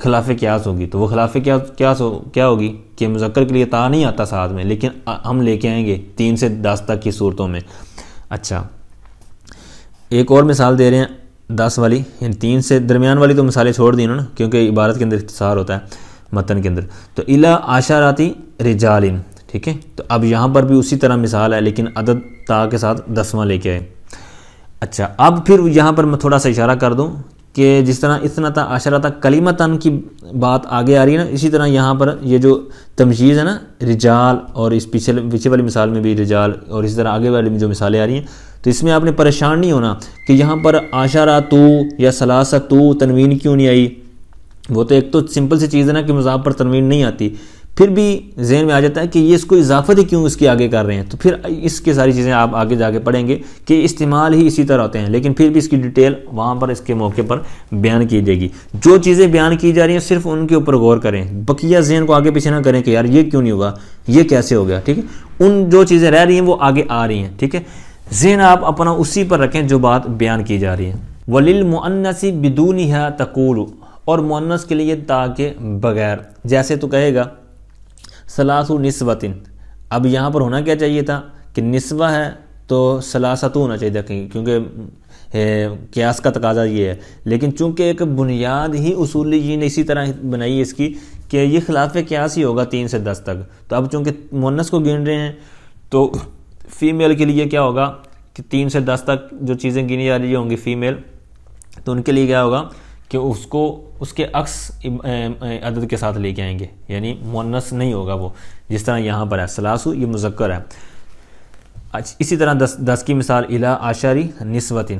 خلاف قیاس ہوگی۔ تو وہ خلاف قیاس کیا ہوگی کہ مذکر کے لیے تا نہیں آتا ساتھ میں، لیکن ہم لے کے آئیں گے 3 سے 10 تک کی صورتوں میں۔ اچھا ایک اور مثال دے رہے ہیں 10 والی، یعنی 3 سے درمیان والی تو مثالیں چھوڑ دی انہوں نے کیونکہ عبارت کے اندر اختصار ہوتا ہے متن کے اندر۔ تو الا عشراتی رجال، ٹھیک ہے، تو اب یہاں پر بھی اسی طرح مثال ہے لیکن عدد تا کے ساتھ 10واں لے کے آئے۔ اچھا اب پھر یہاں پر میں تھوڑا سا اشارہ کر دوں کہ جس طرح اثنتا عشرتا کلمتن کی بات آگے آ رہی ہے نا، اسی طرح یہاں پر یہ جو تمجیز ہے نا رجال، اور اس پیچھے والی مثال میں بھی رجال، اور اسی طرح آگے والی جو مثالیں آ رہی ہیں، تو اس میں آپ نے پریشان نہیں ہونا کہ یہاں پر عشراتو یا ثلاثتو تنوین کیوں نہیں آئی۔ وہ تو ایک تو سمپل سی چیز ہے نا کہ مضاف پر تنوین نہیں آتی، پھر بھی ذہن میں آ جاتا ہے کہ یہ اس کو اضافت ہی کیوں اس کے آگے کر رہے ہیں، تو پھر اس کی ساری چیزیں آپ آگے جا کے پڑھیں گے کہ استعمال ہی اسی طرح ہوتے ہیں، لیکن پھر بھی اس کی ڈیٹیل وہاں پر اس کے موقع پر بیان کی جائے گی۔ جو چیزیں بیان کی جا رہی ہیں صرف ان کے اوپر غور کریں، بقیہ ذہن کو آگے پیچھے نہ کریں کہ یار یہ کیوں نہیں ہوا، یہ کیسے ہو گیا، ٹھیک ہے، ان جو چیزیں رہ رہی ہیں وہ آگے آ رہی ہیں، ٹھیک ہے، ذہن آپ اپنا اسی پر رکھیں جو بات بیان کی جا رہی ہے۔ وَلِلْمُؤَنَّثِ بِدُونِهَا تَقُولُ، اور مؤنث کے لیے تا کے بغیر، جیسے تو کہے گا ثلاث نسوۃ، اب یہاں پر ہونا کیا چاہیے تھا کہ نسوہ ہے تو ثلاثۃ ہونا چاہیے تھا، کیونکہ قیاس کا تقاضا یہ ہے، لیکن چونکہ ایک بنیاد ہی اصولی نے اسی طرح بنائی ہے اس کی کہ یہ خلاف قیاس ہی ہوگا 3 سے 10 تک، تو اب چونکہ مؤنث کو گن رہے ہیں تو فیمیل کے لیے کیا ہوگا کہ 3 سے 10 تک جو چیزیں گنی جا رہی ہوں گی فیمیل، تو ان کے لیے کیا ہوگا کہ اس کو اس کے عکس عدد کے ساتھ لے کے آئیں گے، یعنی مؤنث نہیں ہوگا وہ، جس طرح یہاں پر ہے ثلاثو یہ مذکر ہے۔ اسی طرح 10 کی مثال الی عشری نسوۃ۔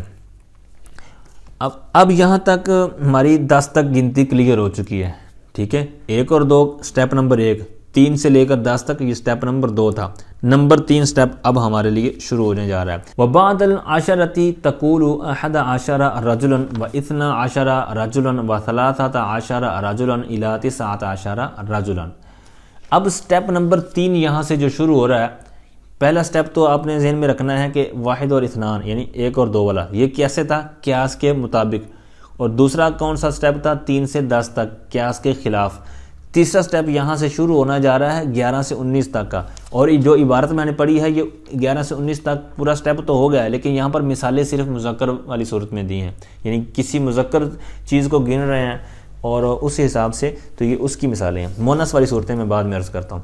اب یہاں تک ہماری 10 تک گنتی کلیئر ہو چکی ہے، ٹھیک ہے، 1 اور 2 سٹیپ نمبر 1، 3 سے لے کر 10 تک یہ سٹیپ نمبر 2 تھا، نمبر 3 سٹیپ اب ہمارے لیے شروع ہونے جا رہا ہے۔ وَبَعْدَ الْعَشَرَةِ تَقُولُ 11 رَجُلًا و12 رَجُلًا و13 رَجُلًا إِلَى 19 رَجُلًا۔ اب سٹیپ نمبر 3 یہاں سے جو شروع ہو رہا ہے، پہلا سٹیپ تو آپ نے ذہن میں رکھنا ہے کہ 1 اور 2 یعنی 1 اور 2 والا، یہ کیسے تھا؟ قیاس کے مطابق، اور دوسرا کون سا سٹیپ تھا؟ 3 سے 10 تک قیاس کے خلاف۔ تیسرا سٹیپ یہاں سے شروع ہونا جا رہا ہے 11 سے 19 تک کا، اور جو عبارت میں نے پڑھی ہے یہ 11 سے 19 تک پورا سٹیپ تو ہو گیا ہے، لیکن یہاں پر مثالیں صرف مذکر والی صورت میں دی ہیں، یعنی کسی مذکر چیز کو گن رہے ہیں اور اس حساب سے، تو یہ اس کی مثالیں ہیں۔ مؤنث والی صورتیں میں بعد میں عرض کرتا ہوں۔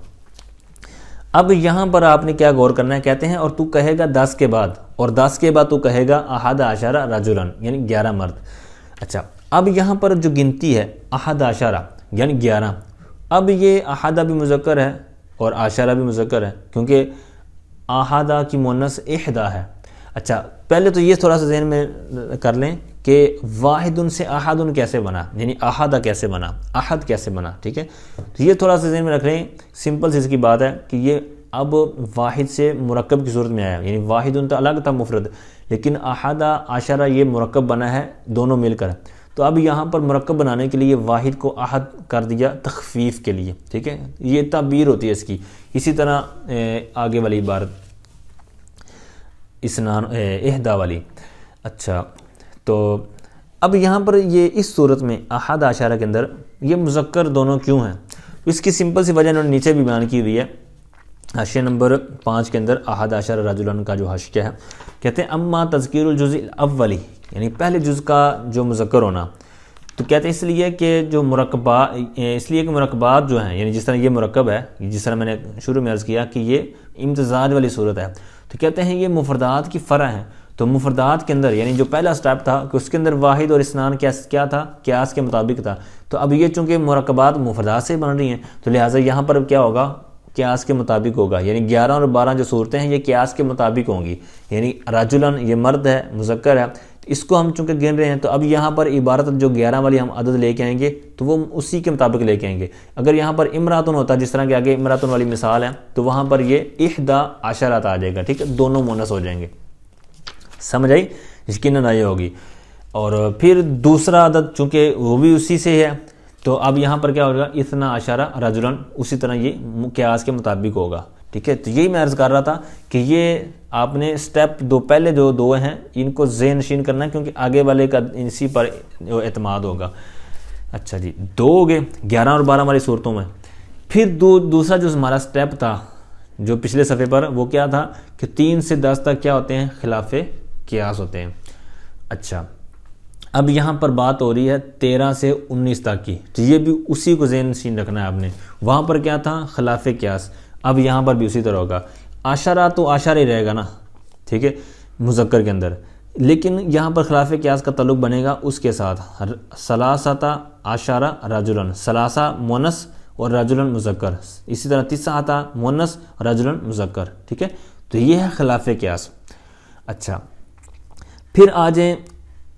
اب یہاں پر آپ نے کیا غور کرنا ہے، کہتے ہیں اور تو کہے گا 10 کے بعد، اور 10 کے بعد تو کہے گا 11 رجلاً یعنی 11 مرد۔ اچھا، اب یہاں پر جو گنتی ہے 11 یعنی 11، اب یہ احدہ بھی مذکر ہے اور عشرہ بھی مذکر ہے، کیونکہ احدہ کی مؤنث احدہ ہے۔ اچھا، پہلے تو یہ تھوڑا سا ذہن میں کر لیں کہ واحد سے احد کیسے بنا، یعنی احدہ کیسے بنا، احد کیسے بنا، ٹھیک ہے، تو یہ تھوڑا سا ذہن میں رکھ لیں، سمپل سی اس کی بات ہے کہ یہ اب واحد سے مرکب کی صورت میں آیا، یعنی واحد تو الگ تھا مفرد، لیکن احدہ عشرہ یہ مرکب بنا ہے دونوں مل کر، تو اب یہاں پر مرکب بنانے کے لیے واحد کو احد کر دیا تخفیف کے لیے، ٹھیک ہے، یہ تعبیر ہوتی ہے اس کی۔ اسی طرح آگے والی عبارت اسنان احدہ والی۔ اچھا، تو اب یہاں پر یہ اس صورت میں 11 کے اندر یہ مذکر دونوں کیوں ہیں، اس کی سمپل سی وجہ انہوں نے نیچے بھی بیان کی ہوئی ہے، حاشیہ نمبر 5 کے اندر 11 رجلاً کا جو حاشیہ ہے، کہتے ہیں اما تذکیر الجزء الاولی، یعنی پہلے جز کا جو مذکر ہونا، تو کہتے ہیں اس لیے کہ جو مرکبات، اس لیے کہ مرکبات جو ہیں، یعنی جس طرح یہ مرکب ہے، جس طرح میں نے شروع میں عرض کیا کہ یہ امتزاج والی صورت ہے، تو کہتے ہیں یہ مفردات کی فرع ہیں، تو مفردات کے اندر یعنی جو پہلا سٹیپ تھا کہ اس کے اندر واحد اور اثنان کیا تھا، قیاس کے مطابق تھا، تو اب یہ چونکہ مرکبات مفردات سے بن رہی ہیں تو لہٰذا یہاں پر کیا ہوگا، قیاس کے مطابق ہوگا، یعنی 11 اور 12 جو صورتیں ہیں یہ قیاس کے مطابق ہوں گی، یعنی رجلاً یہ مرد ہے مذکر ہے، اس کو ہم چونکہ گن رہے ہیں تو اب یہاں پر عبارت جو 11 والی ہم عدد لے کے آئیں گے تو وہ اسی کے مطابق لے کے آئیں گے۔ اگر یہاں پر امراتن ہوتا، جس طرح کہ آگے امراتن والی مثال ہے، تو وہاں پر یہ 11 آ جائے گا، ٹھیک ہے، دونوں مؤنث ہو جائیں گے، سمجھ آئی، یقیناً آئی ہوگی۔ اور پھر دوسرا عدد چونکہ وہ بھی اسی سے ہے، تو اب یہاں پر کیا ہوگا 12 رجلاً، اسی طرح یہ قیاس کے مطابق ہوگا، ٹھیک ہے۔ تو یہی میں عرض کر رہا تھا کہ یہ آپ نے سٹیپ پہلے جو 2 ہیں ان کو ذہن نشین کرنا ہے، کیونکہ آگے والے کا اسی پر اعتماد ہوگا۔ اچھا جی، 2 ہو گئے 11 اور 12 والی صورتوں میں۔ پھر دوسرا جو ہمارا سٹیپ تھا جو پچھلے صفحے پر، وہ کیا تھا کہ 3 سے 10 تک کیا ہوتے ہیں، خلاف قیاس ہوتے ہیں۔ اچھا، اب یہاں پر بات ہو رہی ہے 13 سے 19 تک کی، تو یہ بھی اسی کو ذہن نشین رکھنا ہے آپ نے، وہاں پر کیا تھا، خلاف قیاس، اب یہاں پر بھی اسی طرح ہوگا، عشرہ تو عشرہ ہی رہے گا نا، ٹھیک ہے، مذکر کے اندر، لیکن یہاں پر خلاف قیاس کا تعلق بنے گا اس کے ساتھ 13 رجلاً، 13 مؤنث اور رجلاً مذکر، اسی طرح 19 مؤنث رجلاً مذکر، ٹھیک ہے، تو یہ ہے خلاف قیاس۔ اچھا، پھر آ جائیں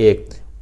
1।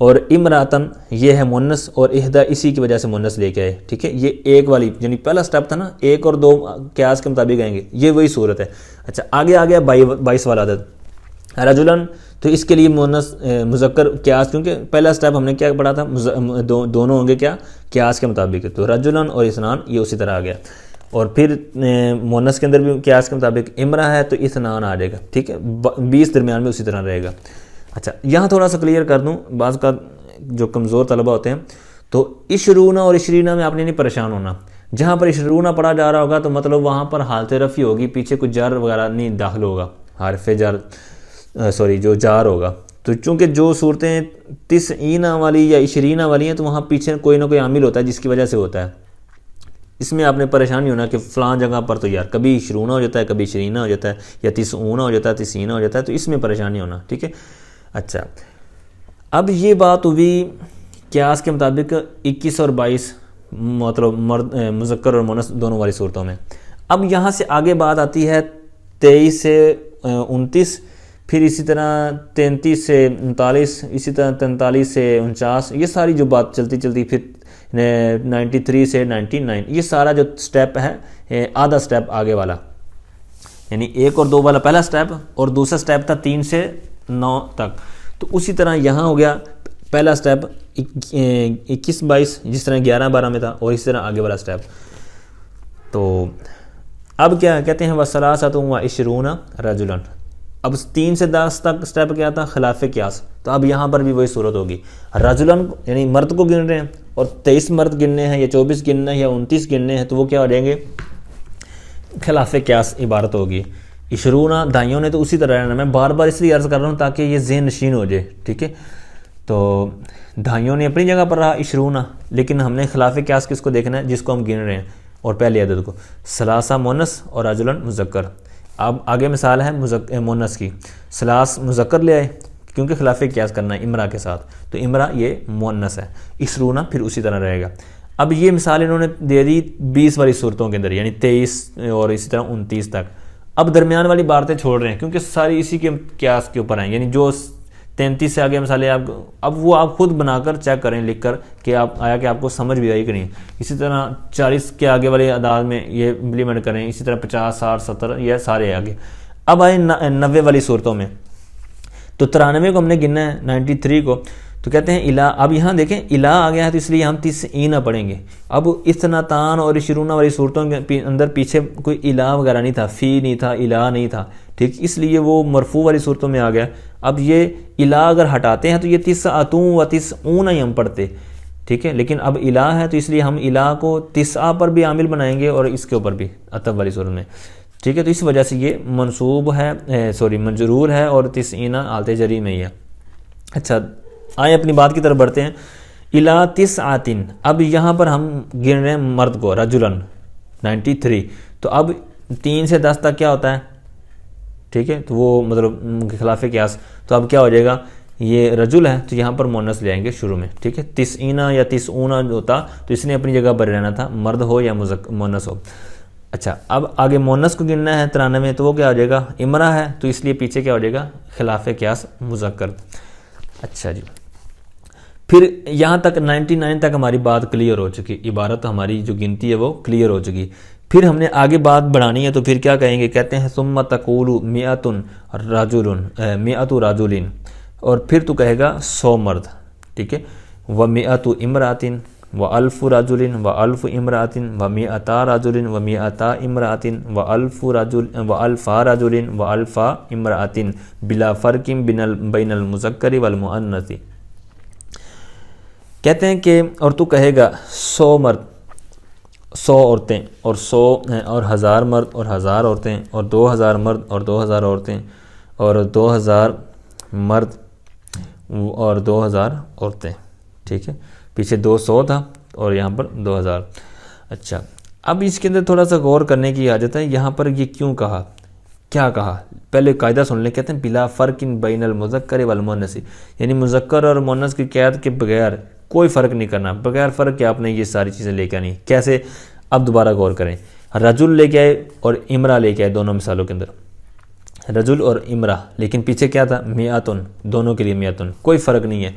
اور امراتن یہ ہے مونس، اور اہدا اسی کی وجہ سے مونس لے کے آئے، ٹھیک ہے. یہ ایک والی یعنی پہلا سٹیپ تھا نا، ایک اور دو قیاس کے مطابق آئیں گے، یہ وہی صورت ہے. اچھا آگے آ گیا 22 والا عدد رجلن، تو اس کے لیے مونس مذکر قیاس، کیونکہ پہلا سٹیپ ہم نے کیا پڑھا تھا، دونوں ہوں گے کیا قیاس کے مطابق، تو رجلن اور اثنان یہ اسی طرح آ گیا. اور پھر مونس کے اندر بھی قیاس کے مطابق امرا ہے تو اثنان آ جائے گا، ٹھیک ہے. 20 درمیان میں اسی طرح رہے گا. اچھا یہاں تھوڑا سا کلیئر کر دوں، بعض کا جو کمزور طلبہ ہوتے ہیں تو عشرون اور عشرینہ میں آپ نے نہیں پریشان ہونا. جہاں پر عشرون پڑھا جا رہا ہوگا تو مطلب وہاں پر حالت رفع ہوگی، پیچھے کوئی جر وغیرہ نہیں داخل ہوگا، حرف جر جو جار ہوگا. تو چونکہ جو صورتیں 90 والی یا 20 والی ہیں تو وہاں پیچھے کوئی نہ کوئی عامل ہوتا ہے جس کی وجہ سے ہوتا ہے. اس میں آپ نے پریشان نہیں ہونا کہ فلاں جگہ پر تو یار کبھی 20 ہو جاتا ہے، کبھی 20 ہو جاتا ہے، یا 30 ہو جاتا ہے، 30 ہو جاتا ہے، تو اس میں پریشان نہیں ہونا، ٹھیک ہے. اچھا اب یہ بات ہوئی قیاس کے مطابق 21 اور 22 مطلب مذکر اور مونس دونوں والی صورتوں میں. اب یہاں سے آگے بات آتی ہے 23 سے 29، پھر اسی طرح 33 سے 39، اسی طرح 43 سے 49، یہ ساری جو بات چلتی چلتی پھر 93 سے 99، یہ سارا جو سٹیپ ہے آدھا سٹیپ آگے والا، یعنی 1 اور 2 والا پہلا سٹیپ، اور دوسرا سٹیپ تھا 3 سے 9 تک. تو اسی طرح یہاں ہو گیا پہلا سٹیپ 21-22 جس طرح 11-12 میں تھا، اور اسی طرح آگے والا سٹیپ. تو اب کیا کہتے ہیں وَثَلَاثَةٌ وَعِشْرُونَ رَجُلًا. اب 3 سے 10 تک سٹیپ کیا تھا خلاف قیاس. تو اب یہاں پر بھی وہی صورت ہوگی، رجلن یعنی مرد کو گن رہے ہیں، اور 23 مرد گننے ہیں یا 24 گننے ہیں یا 29 گننے ہیں، تو وہ کیا ہو جائیں گے خلاف قیاس عبارت ہوگی. 20 دائیوں نے تو اسی طرح رہنا، میں بار بار اس لیے عرض کر رہا ہوں تاکہ یہ ذہن نشین ہو جائے، ٹھیک ہے. تو دائیوں نے اپنی جگہ پر رہا 20، لیکن ہم نے خلاف قیاس کس کو دیکھنا ہے، جس کو ہم گن رہے ہیں، اور پہلے عدد کو. ثلاثہ مونس اور رجلن مذکر. اب آگے مثال ہے مونس کی، ثلاث مذکر لے آئے کیونکہ خلاف قیاس کرنا ہے امرا کے ساتھ، تو امرا یہ مونس ہے. 20 پھر اسی طرح رہے گا. اب یہ مثال انہوں نے دے دی 20 والی صورتوں کے اندر، یعنی 23 اور اسی طرح 29 تک. اب درمیان والی باتیں چھوڑ رہے ہیں کیونکہ ساری اسی کے قیاس کے اوپر ہیں، یعنی جو 33 سے آگے مثالیں اب وہ آپ خود بنا کر چیک کریں لکھ کر کہ آپ کو سمجھ بھی آئی کہ نہیں. اسی طرح 40 کے آگے والے اعداد میں یہ امپلیمنٹ کریں، اسی طرح 50 60 70 یہ سارے آگے. اب آئے 90 والی صورتوں میں، تو 93 کو ہم نے گننا ہے 93 کو، تو کہتے ہیں الہ. اب یہاں دیکھیں الہ آ گیا ہے تو اس لیے ہم 30 پڑھیں گے. اب اثنتان اور 20 والی صورتوں کے اندر پیچھے کوئی الہ وغیرہ نہیں تھا، فی نہیں تھا، الہ نہیں تھا، ٹھیک، اس لیے وہ مرفوع والی صورتوں میں آ گیا. اب یہ الہ اگر ہٹاتے ہیں تو یہ 30 و 30 ہی ہم پڑھتے، ٹھیک ہے. لیکن اب الہ ہے تو اس لیے ہم الہ کو 30 پر بھی عامل بنائیں گے اور اس کے اوپر بھی عطف والی صورت میں، ٹھیک ہے. تو اس وجہ سے یہ منصوب ہے مجرور ہے اور 30 حالت جری میں ہی ہے. اچھا آئیں اپنی بات کی طرف بڑھتے ہیں. الہ 90. اب یہاں پر ہم گن رہے ہیں مرد کو رجلن 93. تو اب 3 سے 10 تک کیا ہوتا ہے، ٹھیک ہے، تو وہ مطلب خلاف قیاس. تو اب کیا ہو جائے گا، یہ رجل ہے تو یہاں پر مونس لے آئیں گے شروع میں، ٹھیک ہے. 90 یا 30 ہوتا تو اس نے اپنی جگہ پر رہنا تھا، مرد ہو یا مونس ہو. اچھا اب آگے مونس کو گننا ہے 93، تو وہ کیا ہو جائے گا، امرا ہے تو اس لیے پیچھے کیا ہو جائے گا خلاف قیاس مذکر. اچھا جی، پھر یہاں تک 99 تک ہماری بات کلیئر ہو چکی، عبارت ہماری جو گنتی ہے وہ کلیئر ہو چکی. پھر ہم نے آگے بات بڑھانی ہے تو پھر کیا کہیں گے، کہتے ہیں ثم تقول 100 رجل، اور پھر تو کہے گا 100 مرد، ٹھیک ہے. و100 امرأۃ و1000 رجل و1000 امرأۃ و100 رجل و100 امرأۃ و1000 رجل و1000 رجل و1000 امرأۃ بلا فرق بین المذکر والمؤنث. کہتے ہیں کہ اور تو کہے گا 100 مرد، 100 عورتیں، اور 100 اور 1000 مرد اور 1000 عورتیں، اور 2000 مرد اور 2000 عورتیں، اور 2000 مرد اور 2000 عورتیں، ٹھیک ہے. پیچھے 200 تھا اور یہاں پر 2000. اچھا اب اس کے اندر تھوڑا سا غور کرنے کی حاجت ہے، یہاں پر یہ کیوں کہا، کیا کہا، پہلے قاعدہ سن لیں. کہتے ہیں بلا فرق بین المذکر والمؤنث، یعنی مذکر اور مؤنث کی قید کے بغیر کوئی فرق نہیں کرنا، بغیر فرق کے آپ نے یہ ساری چیزیں لے کے آنی. کیسے، اب دوبارہ غور کریں. رجل لے کے آئے اور امرا لے کے آئے دونوں مثالوں کے اندر، رجل اور امرا، لیکن پیچھے کیا تھا، میاتن، دونوں کے لیے میاتن، کوئی فرق نہیں ہے.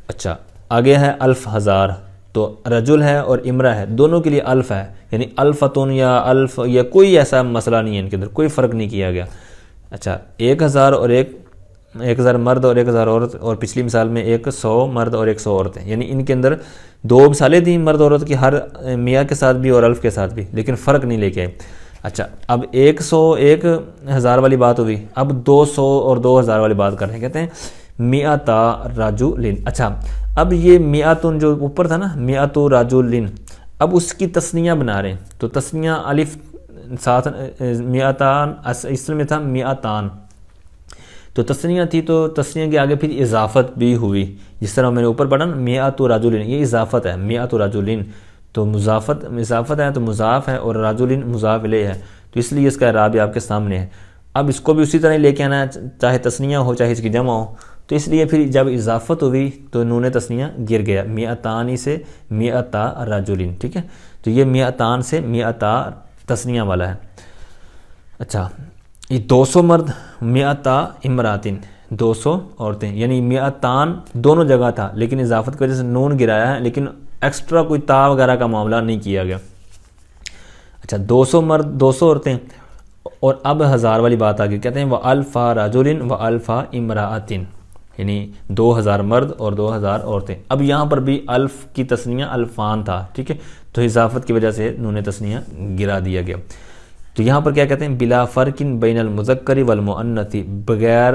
اچھا آگے ہے الف ہزار، تو رجل ہے اور امرہ ہے، دونوں کے لیے الف ہے، یعنی الفتن یا الف یا کوئی ایسا مسئلہ نہیں ہے، ان کے اندر کوئی فرق نہیں کیا گیا۔ اچھا 1000 اور 1000 مرد اور 1000 عورت، اور پچھلی مثال میں 100 مرد اور 100 عورتیں، یعنی ان کے اندر 2 مثالیں تھیں مرد عورت کی، ہر میاں کے ساتھ بھی اور الف کے ساتھ بھی، لیکن فرق نہیں لے کے آئے۔ اچھا اب 1000 والی بات ہوئی، اب 200 اور 2000 والی بات کر رہے ہیں، کہتے ہیں میاتا رجلن۔ اچھا اب یہ میاتن جو اوپر تھا نا، میات رجلن، اب اس کی تثنیہ بنا رہے ہیں، تو تثنیہ الف ساتھ میاتان، اصل میں تھا میاتان، تو تثنیہ تھی تو تثنیہ کے آگے پھر اضافت بھی ہوئی، جس طرح میں نے اوپر پڑھا نا میات رجلن، یہ اضافت ہے، میات رجلن تو اضافت ہے تو مضاف ہے، اور رجلن مضاف الیہ ہے، تو اس لیے اس کا اعراب آپ کے سامنے ہے۔ اب اس کو بھی اسی طرح ہی لے کے آنا ہے، چاہے تثنیہ ہو چاہے اس کی جمع ہو، تو اس لیے پھر جب اضافت ہوئی تو نون تثنیہ گر گیا، میاتانی سے میاتا رجلن، ٹھیک ہے، تو یہ میاتان سے میاتا تثنیہ والا ہے۔ اچھا یہ 200 مرد، میاتا امراتن، 200 عورتیں، یعنی میاتان دونوں جگہ تھا، لیکن اضافت کی وجہ سے نون گرایا ہے، لیکن ایکسٹرا کوئی تا وغیرہ کا معاملہ نہیں کیا گیا۔ اچھا 200 مرد 200 عورتیں، اور اب 1000 والی بات آگے، کہتے ہیں وَأَلْفَ رَجُلٍ وَأَلْفَ امرأَةٍ، یعنی 2000 مرد اور 2000 عورتیں۔ اب یہاں پر بھی الف کی تثنیہ الفان تھا، ٹھیک ہے، تو اضافت کی وجہ سے نون تثنیہ گرا دیا گیا۔ تو یہاں پر کیا کہتے ہیں بلا فرق بین المذکر والمؤنث، بغیر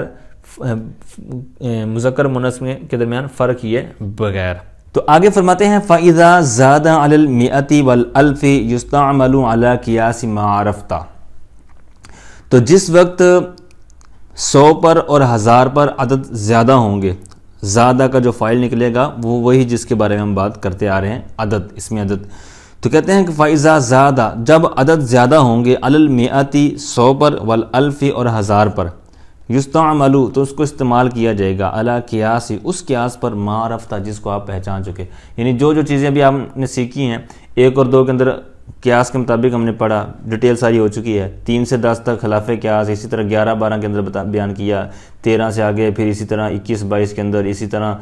مذکر مؤنث کے درمیان فرق یہ بغیر۔ تو آگے فرماتے ہیں فَإِذَا زَادَ عَلَى الْمِئَةِ وَالْأَلْفِ يُسْتَعْمَلُ عَلَى قِيَاسِ مَا عَرَفْتَ، تو جس وقت 100 پر اور 1000 پر عدد زیادہ ہوں گے، زیادہ کا جو فاعل نکلے گا وہ وہی جس کے بارے میں ہم بات کرتے آ رہے ہیں، عدد، اس میں عدد، تو کہتے ہیں کہ فَإِذَا زَادَ، جب عدد زیادہ ہوں گے، عَلَى الْمِئَةِ 100 پر، وَالْأَلْفِ اور 1000 پر، یستعملو تو اس کو استعمال کیا جائے گا، علی قیاس، اس قیاس پر، ما عرفتہ جس کو آپ پہچان چکے، یعنی جو چیزیں بھی آپ نے سیکھی ہیں 1 اور 2 کے اندر قیاس کے مطابق ہم نے پڑھا، ڈیٹیل ساری ہو چکی ہے، 3 سے 10 تک خلاف قیاس، اسی طرح 11 12 کے اندر بیان کیا، 13 سے آگے پھر اسی طرح 21 22 کے اندر، اسی طرح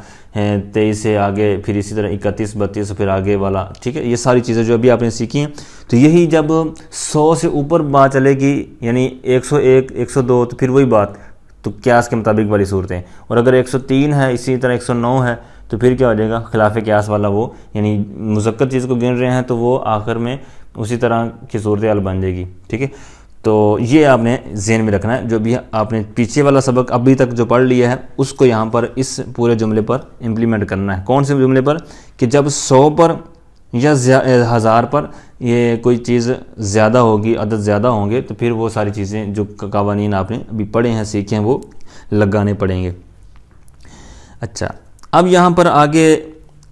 23 سے آگے پھر اسی طرح 31 32 پھر آگے والا، ٹھیک ہے، یہ ساری چیزیں جو ابھی آپ نے سیکھی ہیں، تو یہی جب 100 سے اوپر بات چلے گی، یعنی 101 102 تو پھر وہی بات، تو قیاس کے مطابق والی صورتیں، اور اگر 103 ہے اسی طرح 109 ہے تو پھر کیا ہو جائے گا خلاف قیاس والا، وہ یعنی مذکر چیز کو گن رہے ہیں تو وہ آخر میں اسی طرح کی صورتحال بن جائے گی، ٹھیک ہے، تو یہ آپ نے ذہن میں رکھنا ہے، جو بھی آپ نے پیچھے والا سبق ابھی تک جو پڑھ لیا ہے اس کو یہاں پر اس پورے جملے پر امپلیمنٹ کرنا ہے۔ کون سے جملے پر؟ کہ جب 100 پر یا 1000 پر یہ کوئی چیز زیادہ ہوگی، عدد زیادہ ہوں گے، تو پھر وہ ساری چیزیں جو قوانین آپ نے ابھی پڑھے ہیں سیکھے ہیں وہ لگانے پڑیں گے۔ اچھا اب یہاں پر آگے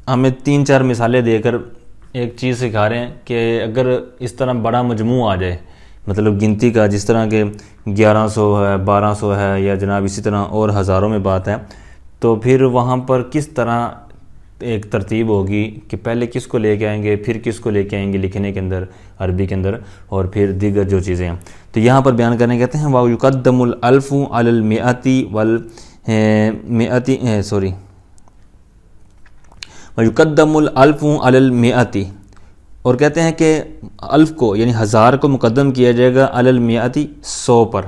ہمیں 3 4 مثالیں دے کر ایک چیز سکھا رہے ہیں کہ اگر اس طرح بڑا مجموع آ جائے، مطلب گنتی کا، جس طرح کہ 1100 ہے 1200 ہے یا جناب اسی طرح اور ہزاروں میں بات ہے، تو پھر وہاں پر کس طرح ایک ترتیب ہوگی کہ پہلے کس کو لے کے آئیں گے، پھر کس کو لے کے آئیں گے لکھنے کے اندر، عربی کے اندر، اور پھر دیگر جو چیزیں ہیں، تو یہاں پر بیان کرنے کہتے ہیں وَيُقَدَّمُ الْأَلْفُ عَلَى الْمِئَةِ وَيُقَدَّمُ الْأَلْفُ عَلَى الْمِئَةِ، اور کہتے ہیں کہ الف کو یعنی 1000 کو مقدم کیا جائے گا علی المیاتی 100 پر،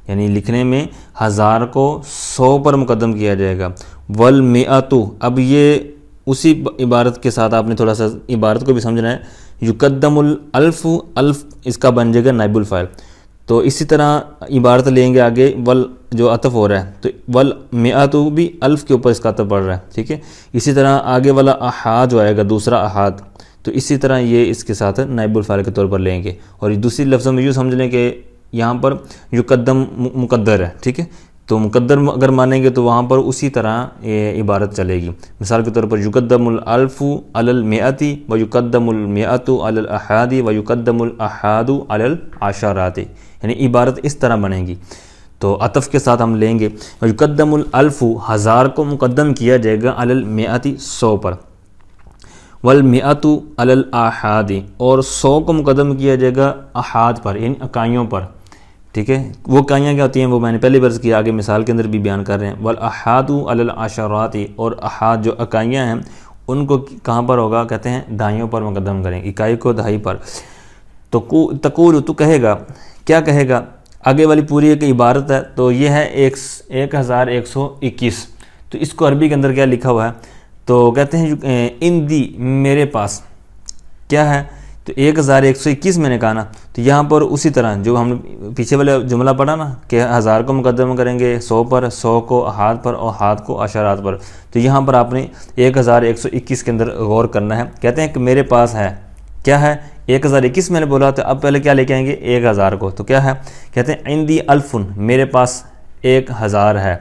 یعنی لکھنے میں 1000 کو 100 پر مقدم کیا جائے گا۔ والمیاتو، اب یہ اسی عبارت کے ساتھ آپ نے تھوڑا سا عبارت کو بھی سمجھنا ہے، یقدم الالف، الف اس کا بن جائے گا نائب الفاعل، تو اسی طرح عبارت لیں گے آگے، ول جو عطف ہو رہا ہے تو والمیاتو بھی الف کے اوپر اس کا عطف پڑ رہا ہے، ٹھیک ہے، اسی طرح آگے والا احاد جو آئے گا دوسرا احاد، تو اسی طرح یہ اس کے ساتھ نائب الفاعل کے طور پر لیں گے، اور دوسری لفظوں میں یوں سمجھ لیں کہ یہاں پر یقدم مقدر ہے، ٹھیک ہے، تو مقدر اگر مانیں گے تو وہاں پر اسی طرح یہ عبارت چلے گی، مثال کے طور پر یقدم الالف علی المیاتی و یقدم المیات علی الاحادی و یقدم الاحاد علی العشرات، یعنی عبارت اس طرح بنے گی، تو عطف کے ساتھ ہم لیں گے یقدم الالف، 1000 کو مقدم کیا جائے گا علی المیاتی 100 پر، والمیات علی الاحاد، اور 100 کو مقدم کیا جائے گا احاد پر یعنی اکائیوں پر، ٹھیک ہے، وہ اکائیاں کیا ہوتی ہیں وہ میں نے پہلے برس کیا، آگے مثال کے اندر بھی بیان کر رہے ہیں۔ والاحاد علی العشرات، اور احاد جو اکائیاں ہیں ان کو کہاں پر ہوگا، کہتے ہیں دہائیوں پر مقدم کریں، اکائی کو دہائی پر۔ تو تقول، تو کہے گا، کیا کہے گا، آگے والی پوری ایک عبارت ہے، تو یہ ہے 1121، تو اس کو عربی کے اندر کیا لکھا ہوا ہے، تو کہتے ہیں اندی، میرے پاس کیا ہے، تو 1121 میں نے کہا نا، تو یہاں پر اسی طرح جو ہم نے پیچھے والا جملہ پڑھا نا کہ 1000 کو مقدم کریں گے 100 پر، 100 کو احاد پر اور احاد کو عشرات پر، تو یہاں پر آپ نے 1121 کے اندر غور کرنا ہے۔ کہتے ہیں کہ میرے پاس ہے، کیا ہے 1021 میں نے بولا، تو اب پہلے کیا لے کے آئیں گے 1000 کو، تو کیا ہے، کہتے ہیں عندی الفن، میرے پاس 1000 ہے،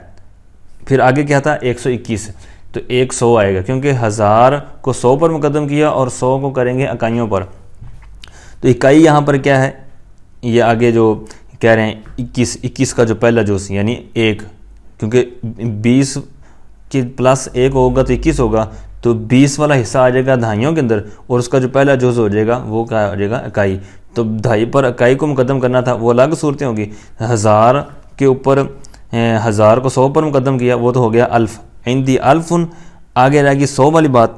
پھر آگے کیا تھا 121، تو 100 آئے گا، کیونکہ 1000 کو 100 پر مقدم کیا اور 100 کو کریں گے اکائیوں پر، تو اکائی یہاں پر کیا ہے، یہ آگے جو کہہ رہے ہیں 21 کا جو پہلا جز یعنی 1، کیونکہ 20 کی پلس 1 ہوگا تو 21 ہوگا، تو 20 والا حصہ آ جائے گا دہائیوں کے اندر، اور اس کا جو پہلا جز ہو جائے گا وہ کیا ہو جائے گا اکائی، تو دہائی پر اکائی کو مقدم کرنا تھا، وہ الگ صورتیں ہوگی، 1000 کے اوپر 1000 کو 100 پر مقدم کیا، وہ تو ہو گیا الف، عندی الفن، آگے رہ گی 100 والی بات،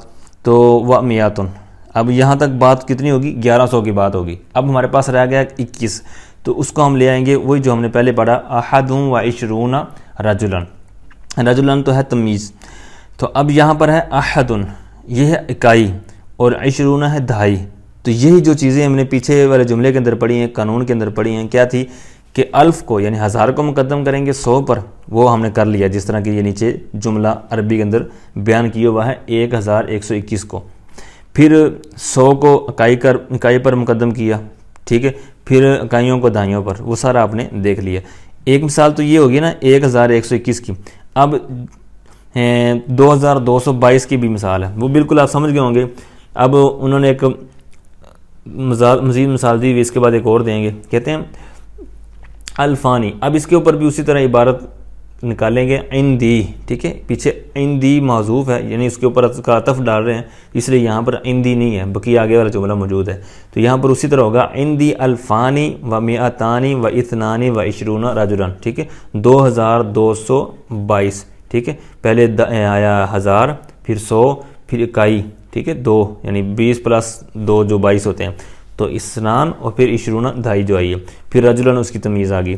تو وہ میاتن، اب یہاں تک بات کتنی ہوگی 1100 کی بات ہوگی، اب ہمارے پاس رہ گیا 21، تو اس کو ہم لے آئیں گے وہی جو ہم نے پہلے پڑھا، احد و عشرون رجلن، رجلن تو ہے تمیز، تو اب یہاں پر ہے احد، یہ ہے اکائی، اور عشرون ہے دہائی، تو یہی جو چیزیں ہم نے پیچھے والے جملے کے اندر پڑھی ہیں، قانون کے اندر پڑھی ہیں، کیا تھی کہ الف کو یعنی 1000 کو مقدم کریں گے 100 پر، وہ ہم نے کر لیا، جس طرح کہ یہ نیچے جملہ عربی کے اندر بیان کیا ہوا ہے 1121 کو، پھر 100 کو اکائی پر مقدم کیا، ٹھیک ہے، پھر اکائیوں کو دہائیوں پر، وہ سارا آپ نے دیکھ لیا۔ ایک مثال تو یہ ہوگی نا 1121 کی، اب 2222 کی بھی مثال ہے، وہ بالکل آپ سمجھ گئے ہوں گے، اب انہوں نے ایک مزید مثال دی ہوئی، اس کے بعد ایک اور دیں گے، کہتے ہیں الفانی، اب اس کے اوپر بھی اسی طرح عبارت نکالیں گے، عندی، ٹھیک ہے، پیچھے عندی معذوف ہے، یعنی اس کے اوپر کا عطف ڈال رہے ہیں، اس لیے یہاں پر عندی نہیں ہے، بقیہ آگے والا جملہ موجود ہے، تو یہاں پر اسی طرح ہوگا عندی الفانی و مئتانی و اثنانی و عشرون رجلن، ٹھیک ہے، 2222، ٹھیک ہے، پہلے آیا 1000، پھر 100، پھر اکائی، ٹھیک ہے، 2 یعنی 20 پلس 2 جو 22 ہوتے ہیں، تو اسنان، اور پھر عشرون دہائی جو آئی ہے، پھر رجلن اس کی تمیز آ گئی۔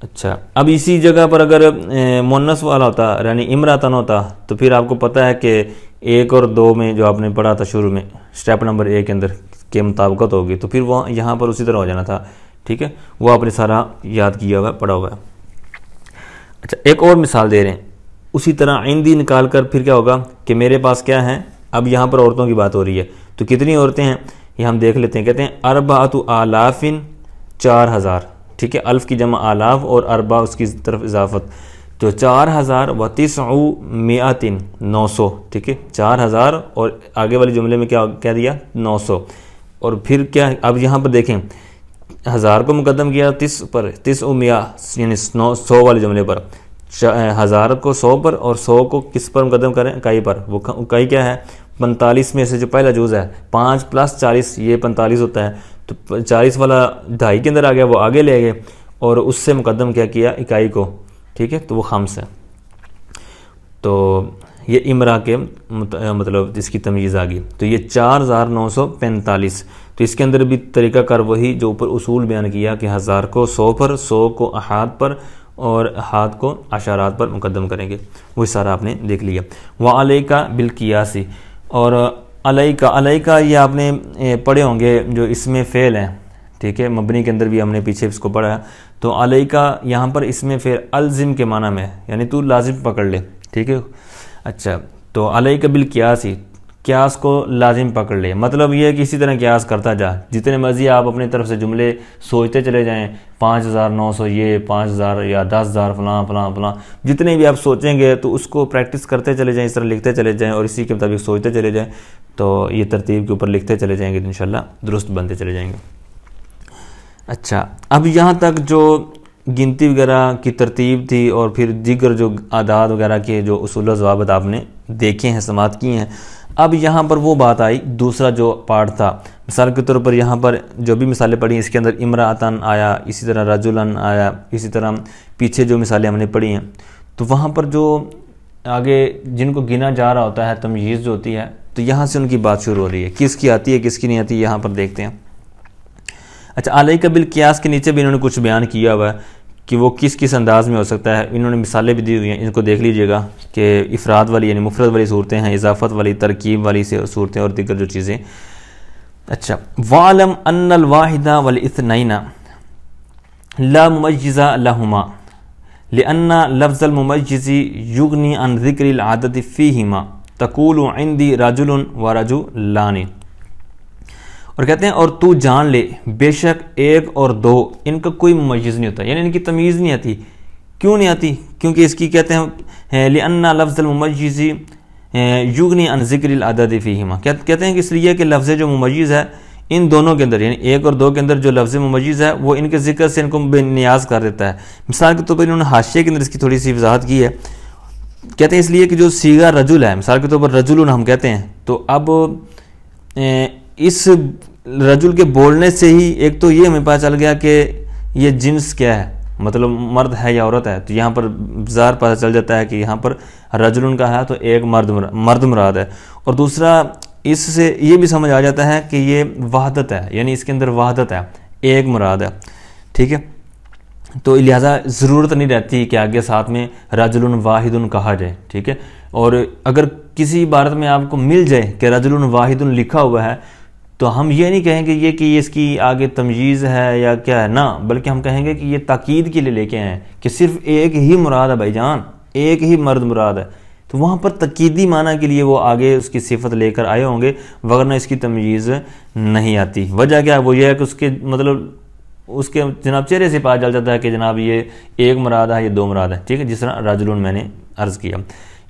اچھا، اب اسی جگہ پر اگر مونس والا ہوتا یعنی امراتن ہوتا، تو پھر آپ کو پتہ ہے کہ 1 اور 2 میں جو آپ نے پڑھا تھا شروع میں سٹیپ نمبر 1 کے اندر کے مطابقت ہوگی، تو پھر وہ یہاں پر اسی طرح ہو جانا تھا، ٹھیک ہے، وہ آپ نے سارا یاد کیا ہوا ہے، پڑھا ہوا ہے۔ اچھا، ایک اور مثال دے رہے ہیں، اسی طرح عندی نکال کر پھر کیا ہوگا کہ میرے پاس کیا ہے، اب یہاں پر عورتوں کی بات ہو رہی ہے، تو کتنی عورتیں ہیں یہ ہم دیکھ لیتے ہیں، کہتے ہیں اربعۃ آلاف، 4000، ٹھیک ہے، الف کی جمع آلاف اور اربع اس کی طرف اضافت، تو 4000 و 900، 900، ٹھیک ہے، 4000 اور آگے والے جملے میں کیا دیا 900، اور پھر کیا، اب یہاں پر دیکھیں 1000 کو مقدم کیا 30 پر، 900 یعنی 100 والے جملے پر، 1000 کو 100 پر اور 100 کو کس پر مقدم کریں، اکائی پر، وہ اکائی کیا ہے 45 میں سے جو پہلا جز ہے 5 + 40 یہ 45 ہوتا ہے، تو 40 والا دہائی کے اندر آ گیا، وہ آگے لے گئے اور اس سے مقدم کیا اکائی کو، ٹھیک ہے، تو وہ خمس ہے، تو یہ امرا کے مطلب اس کی تمیز آ گئی، تو یہ 4945، تو اس کے اندر بھی طریقہ کار وہی جو اوپر اصول بیان کیا کہ 1000 کو 100 پر، 100 کو احاد پر اور احاد کو عشرات پر مقدم کریں گے، وہی سارا آپ نے دیکھ لیا۔ وعلیکا بالقیاسی، اور علیکا یہ آپ نے پڑھے ہوں گے جو اس میں فعل ہیں، ٹھیک ہے، مبنی کے اندر بھی ہم نے پیچھے اس کو پڑھا ہے، تو علیکا یہاں پر اس میں فعل الزم کے معنی میں ہے، یعنی تو لازم پکڑ لے، ٹھیک ہے۔ اچھا، تو علیکا بالقیاسی، قیاس کو لازم پکڑ لے، مطلب یہ ہے کہ اسی طرح قیاس کرتا جا، جتنے مرضی آپ اپنی طرف سے جملے سوچتے چلے جائیں، 5900 یہ 5000 یا 10000 فلاں فلاں فلاں، جتنے بھی آپ سوچیں گے تو اس کو پریکٹس کرتے چلے جائیں، اس طرح لکھتے چلے جائیں اور اسی کے مطابق سوچتے چلے جائیں، تو یہ ترتیب کے اوپر لکھتے چلے جائیں گے، انشاءاللہ درست بنتے چلے جائیں گے۔ اچھا، اب یہاں تک جو گنتی وغیرہ کی ترتیب تھی اور پھر دیگر جو اعداد وغیرہ کے جو اصول و ضوابط آپ نے دیکھے ہیں، سماعت کی ہیں، اب یہاں پر وہ بات آئی، دوسرا جو پارٹ تھا، مثال کے طور پر یہاں پر جو بھی مثالیں پڑھی ہیں اس کے اندر امرأتن آیا، اسی طرح رجلن آیا، اسی طرح پیچھے جو مثالیں ہم نے پڑھی ہیں، تو وہاں پر جو آگے جن کو گنا جا رہا ہوتا ہے، تمییز جو ہوتی ہے، تو یہاں سے ان کی بات شروع ہو رہی ہے، کس کی آتی ہے کس کی نہیں آتی، یہاں پر دیکھتے ہیں۔ اچھا، علیہ کا بالقیاس کے نیچے بھی انہوں نے کچھ بیان کیا ہوا ہے کہ وہ کس کس انداز میں ہو سکتا ہے، انہوں نے مثالیں بھی دی ہوئی ہیں، ان کو دیکھ لیجئے گا کہ افراد والی یعنی مفرد والی صورتیں ہیں، اضافت والی، ترکیب والی صورتیں اور دیگر جو چیزیں۔ اچھا، وَعْلَمْ أَنَّ الْوَاحِدَ وَالْإِثْنَيْنَ لَا مُمَيِّزَ لَهُمَا لِأَنَّ لَفْظَ الْمُمَيِّزِ يُغْنِي عَنْ ذِكْرِ الْعَدَدِ فِيهِمَا تَقُولُ عِنْدِي رَجُلٌ وَرَجُلَانِ، اور کہتے ہیں اور تو جان لے بے شک ایک اور دو ان کا کوئی ممیز نہیں ہوتا، یعنی ان کی تمیز نہیں آتی۔ کیوں نہیں آتی؟ کیونکہ اس کی کہتے ہیں لِأَنَّ لَفْظَ الْمُمَيِّزِ یُغْنِي عَنْ ذِكْرِ الْعَدَدِ فِيهِمَا، کہتے ہیں کہ اس لیے کہ لفظ جو ممیز ہے ان دونوں کے اندر، یعنی ایک اور دو کے اندر جو لفظ ممیز ہے وہ ان کے ذکر سے ان کو بے نیاز کر دیتا ہے۔ مثال کے طور پر انہوں نے حاشیے کے اندر اس کی تھوڑی سی وضاحت کی ہے، کہتے ہیں اس لیے کہ جو صیغہ رجل ہے، مثال کے طور پر رجل ہم کہتے ہیں، تو اب اس رجل کے بولنے سے ہی ایک تو یہ ہمیں پتہ چل گیا کہ یہ جنس کیا ہے، مطلب مرد ہے یا عورت ہے، تو یہاں پر ظاہر پتہ چل جاتا ہے کہ یہاں پر رجل کا ہے تو ایک مرد مراد ہے، اور دوسرا اس سے یہ بھی سمجھ آ جاتا ہے کہ یہ وحدت ہے، یعنی اس کے اندر وحدت ہے، ایک مراد ہے، ٹھیک ہے، تو لہٰذا ضرورت نہیں رہتی کہ آگے ساتھ میں رجل واحد کہا جائے، ٹھیک ہے۔ اور اگر کسی عبارت میں آپ کو مل جائے کہ رجل واحد لکھا ہوا ہے تو ہم یہ نہیں کہیں گے کہ اس کی آگے تمجیز ہے یا کیا ہے، نہ، بلکہ ہم کہیں گے کہ یہ تاکید کے لیے لے کے آئے ہیں کہ صرف ایک ہی مراد ہے بھائی جان، ایک ہی مرد مراد ہے، تو وہاں پر تاکیدی معنی کے لیے وہ آگے اس کی صفت لے کر آئے ہوں گے، وگرنہ اس کی تمجیز نہیں آتی۔ وجہ کیا ہے؟ وہ یہ ہے کہ اس کے مطلب اس کے جناب چہرے سے پتہ چل جاتا ہے کہ جناب یہ ایک مراد ہے، یہ دو مراد ہے، ٹھیک ہے، جس طرح رجلون میں نے عرض کیا۔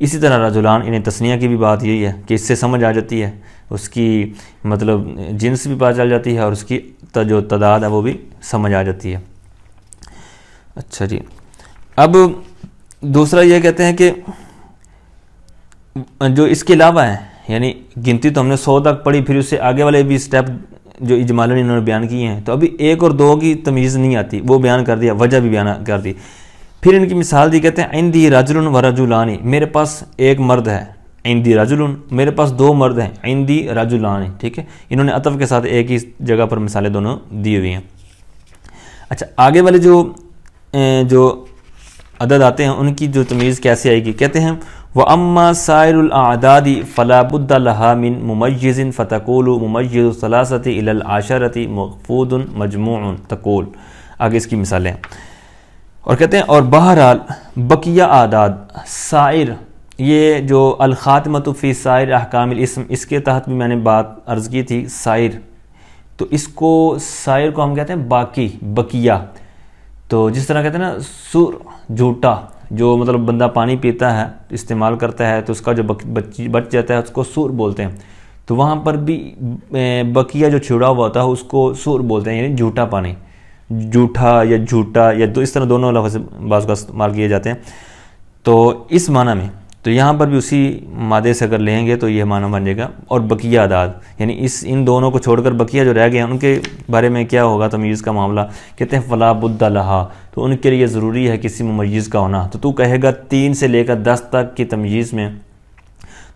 اسی طرح رجلان، انہیں تثنیہ کی بھی بات یہی ہے کہ اس سے سمجھ آ جاتی ہے، اس کی مطلب جنس بھی پتہ چل جاتی ہے اور اس کی جو تعداد ہے وہ بھی سمجھ آ جاتی ہے۔ اچھا جی، اب دوسرا یہ کہتے ہیں کہ جو اس کے علاوہ ہیں، یعنی گنتی تو ہم نے 100 تک پڑھی، پھر اس سے آگے والے بھی سٹیپ جو اجمالاً انہوں نے بیان کیے ہیں، تو ابھی ایک اور دو کی تمیز نہیں آتی، وہ بیان کر دیا، وجہ بھی بیان کر دی۔ پھر ان کی مثال دی، کہتے ہیں عندی رجل ورجلان، میرے پاس ایک مرد ہے، عندی رجل، میرے پاس دو مرد ہیں، عندی رجلان، ٹھیک ہے، انہوں نے عطف کے ساتھ ایک ہی جگہ پر مثالیں دونوں دی ہوئی ہیں۔ اچھا، آگے والے جو عدد آتے ہیں ان کی جو تمیز کیسے آئے گی، کہتے ہیں وَأَمَّا سَائِرُ الْأَعْدَادِ فَلَا بُدَّ لَهَا مِن مُمَيِّزٍ فَتَقُولُ مُمَيِّزُ الثَّلَاثَةِ إِلَى الْعَشَرَةِ مَخْفُوضٌ مَجْمُوعٌ تقول، آگے اس کی مثالیں، اور کہتے ہیں اور بہرحال بقیہ اعداد، سائر، یہ جو الخاتمۃ فی سائر احکام الاسم، اس کے تحت بھی میں نے بات عرض کی تھی، سائر، تو اس کو سائر کو ہم کہتے ہیں باقی، بقیہ، تو جس طرح کہتے ہیں نا سور، جھوٹا، جو مطلب بندہ پانی پیتا ہے استعمال کرتا ہے تو اس کا جو بچ جاتا ہے اس کو سور بولتے ہیں، تو وہاں پر بھی بقیہ جو چھڑا ہوا ہوتا ہے اس کو سور بولتے ہیں، یعنی جھوٹا پانی، جھوٹا یا جھوٹا یا اس طرح دونوں لفظ بعض کا استعمال کیے جاتے ہیں، تو اس معنی میں تو یہاں پر بھی اسی مادے سے اگر لیں گے تو یہ معنی بن جائے گا۔ اور بقیہ اعداد، یعنی ان دونوں کو چھوڑ کر بقیہ جو رہ گئے ہیں ان کے بارے میں کیا ہوگا تمیز کا معاملہ، کہتے ہیں فلا بد لہا، تو ان کے لیے ضروری ہے کسی ممیز کا ہونا، تو کہے گا 3 سے لے کر 10 تک کی تمیز میں،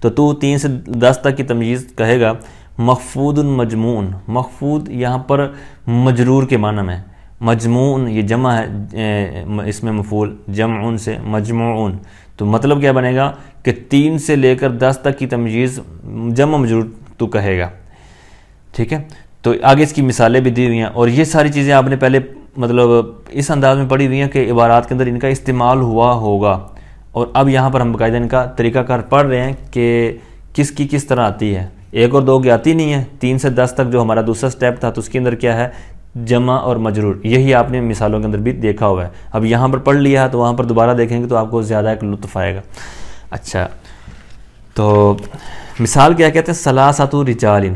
تو 3 سے 10 تک کی تمیز کہے گا مخفوض مجموعن، مخفوض یہاں پر مجرور کے معنی میں، مجموعن یہ جمع ہے، اس میں مفعول جمعن سے مجموعن، تو مطلب کیا بنے گا کہ 3 سے لے کر 10 تک کی تمیز جمع مجرور تو کہے گا، ٹھیک ہے، تو آگے اس کی مثالیں بھی دی ہوئی ہیں، اور یہ ساری چیزیں آپ نے پہلے مطلب اس انداز میں پڑھی ہوئی ہیں کہ عبارات کے اندر ان کا استعمال ہوا ہوگا، اور اب یہاں پر ہم باقاعدہ ان کا طریقہ کار پڑھ رہے ہیں کہ کس کی کس طرح آتی ہے، ایک اور دو کی آتی نہیں ہے، 3 سے 10 تک جو ہمارا دوسرا سٹیپ تھا تو اس کے اندر کیا ہے جمع اور مجرور، یہی آپ نے مثالوں کے اندر بھی دیکھا ہوا ہے، اب یہاں پر پڑھ لیا ہے تو وہاں پر دوبارہ دیکھیں گے تو آپ کو زیادہ ایک لطف آئے گا۔ اچھا، تو مثال کیا کہتے ہیں ثلاثۃ رجال،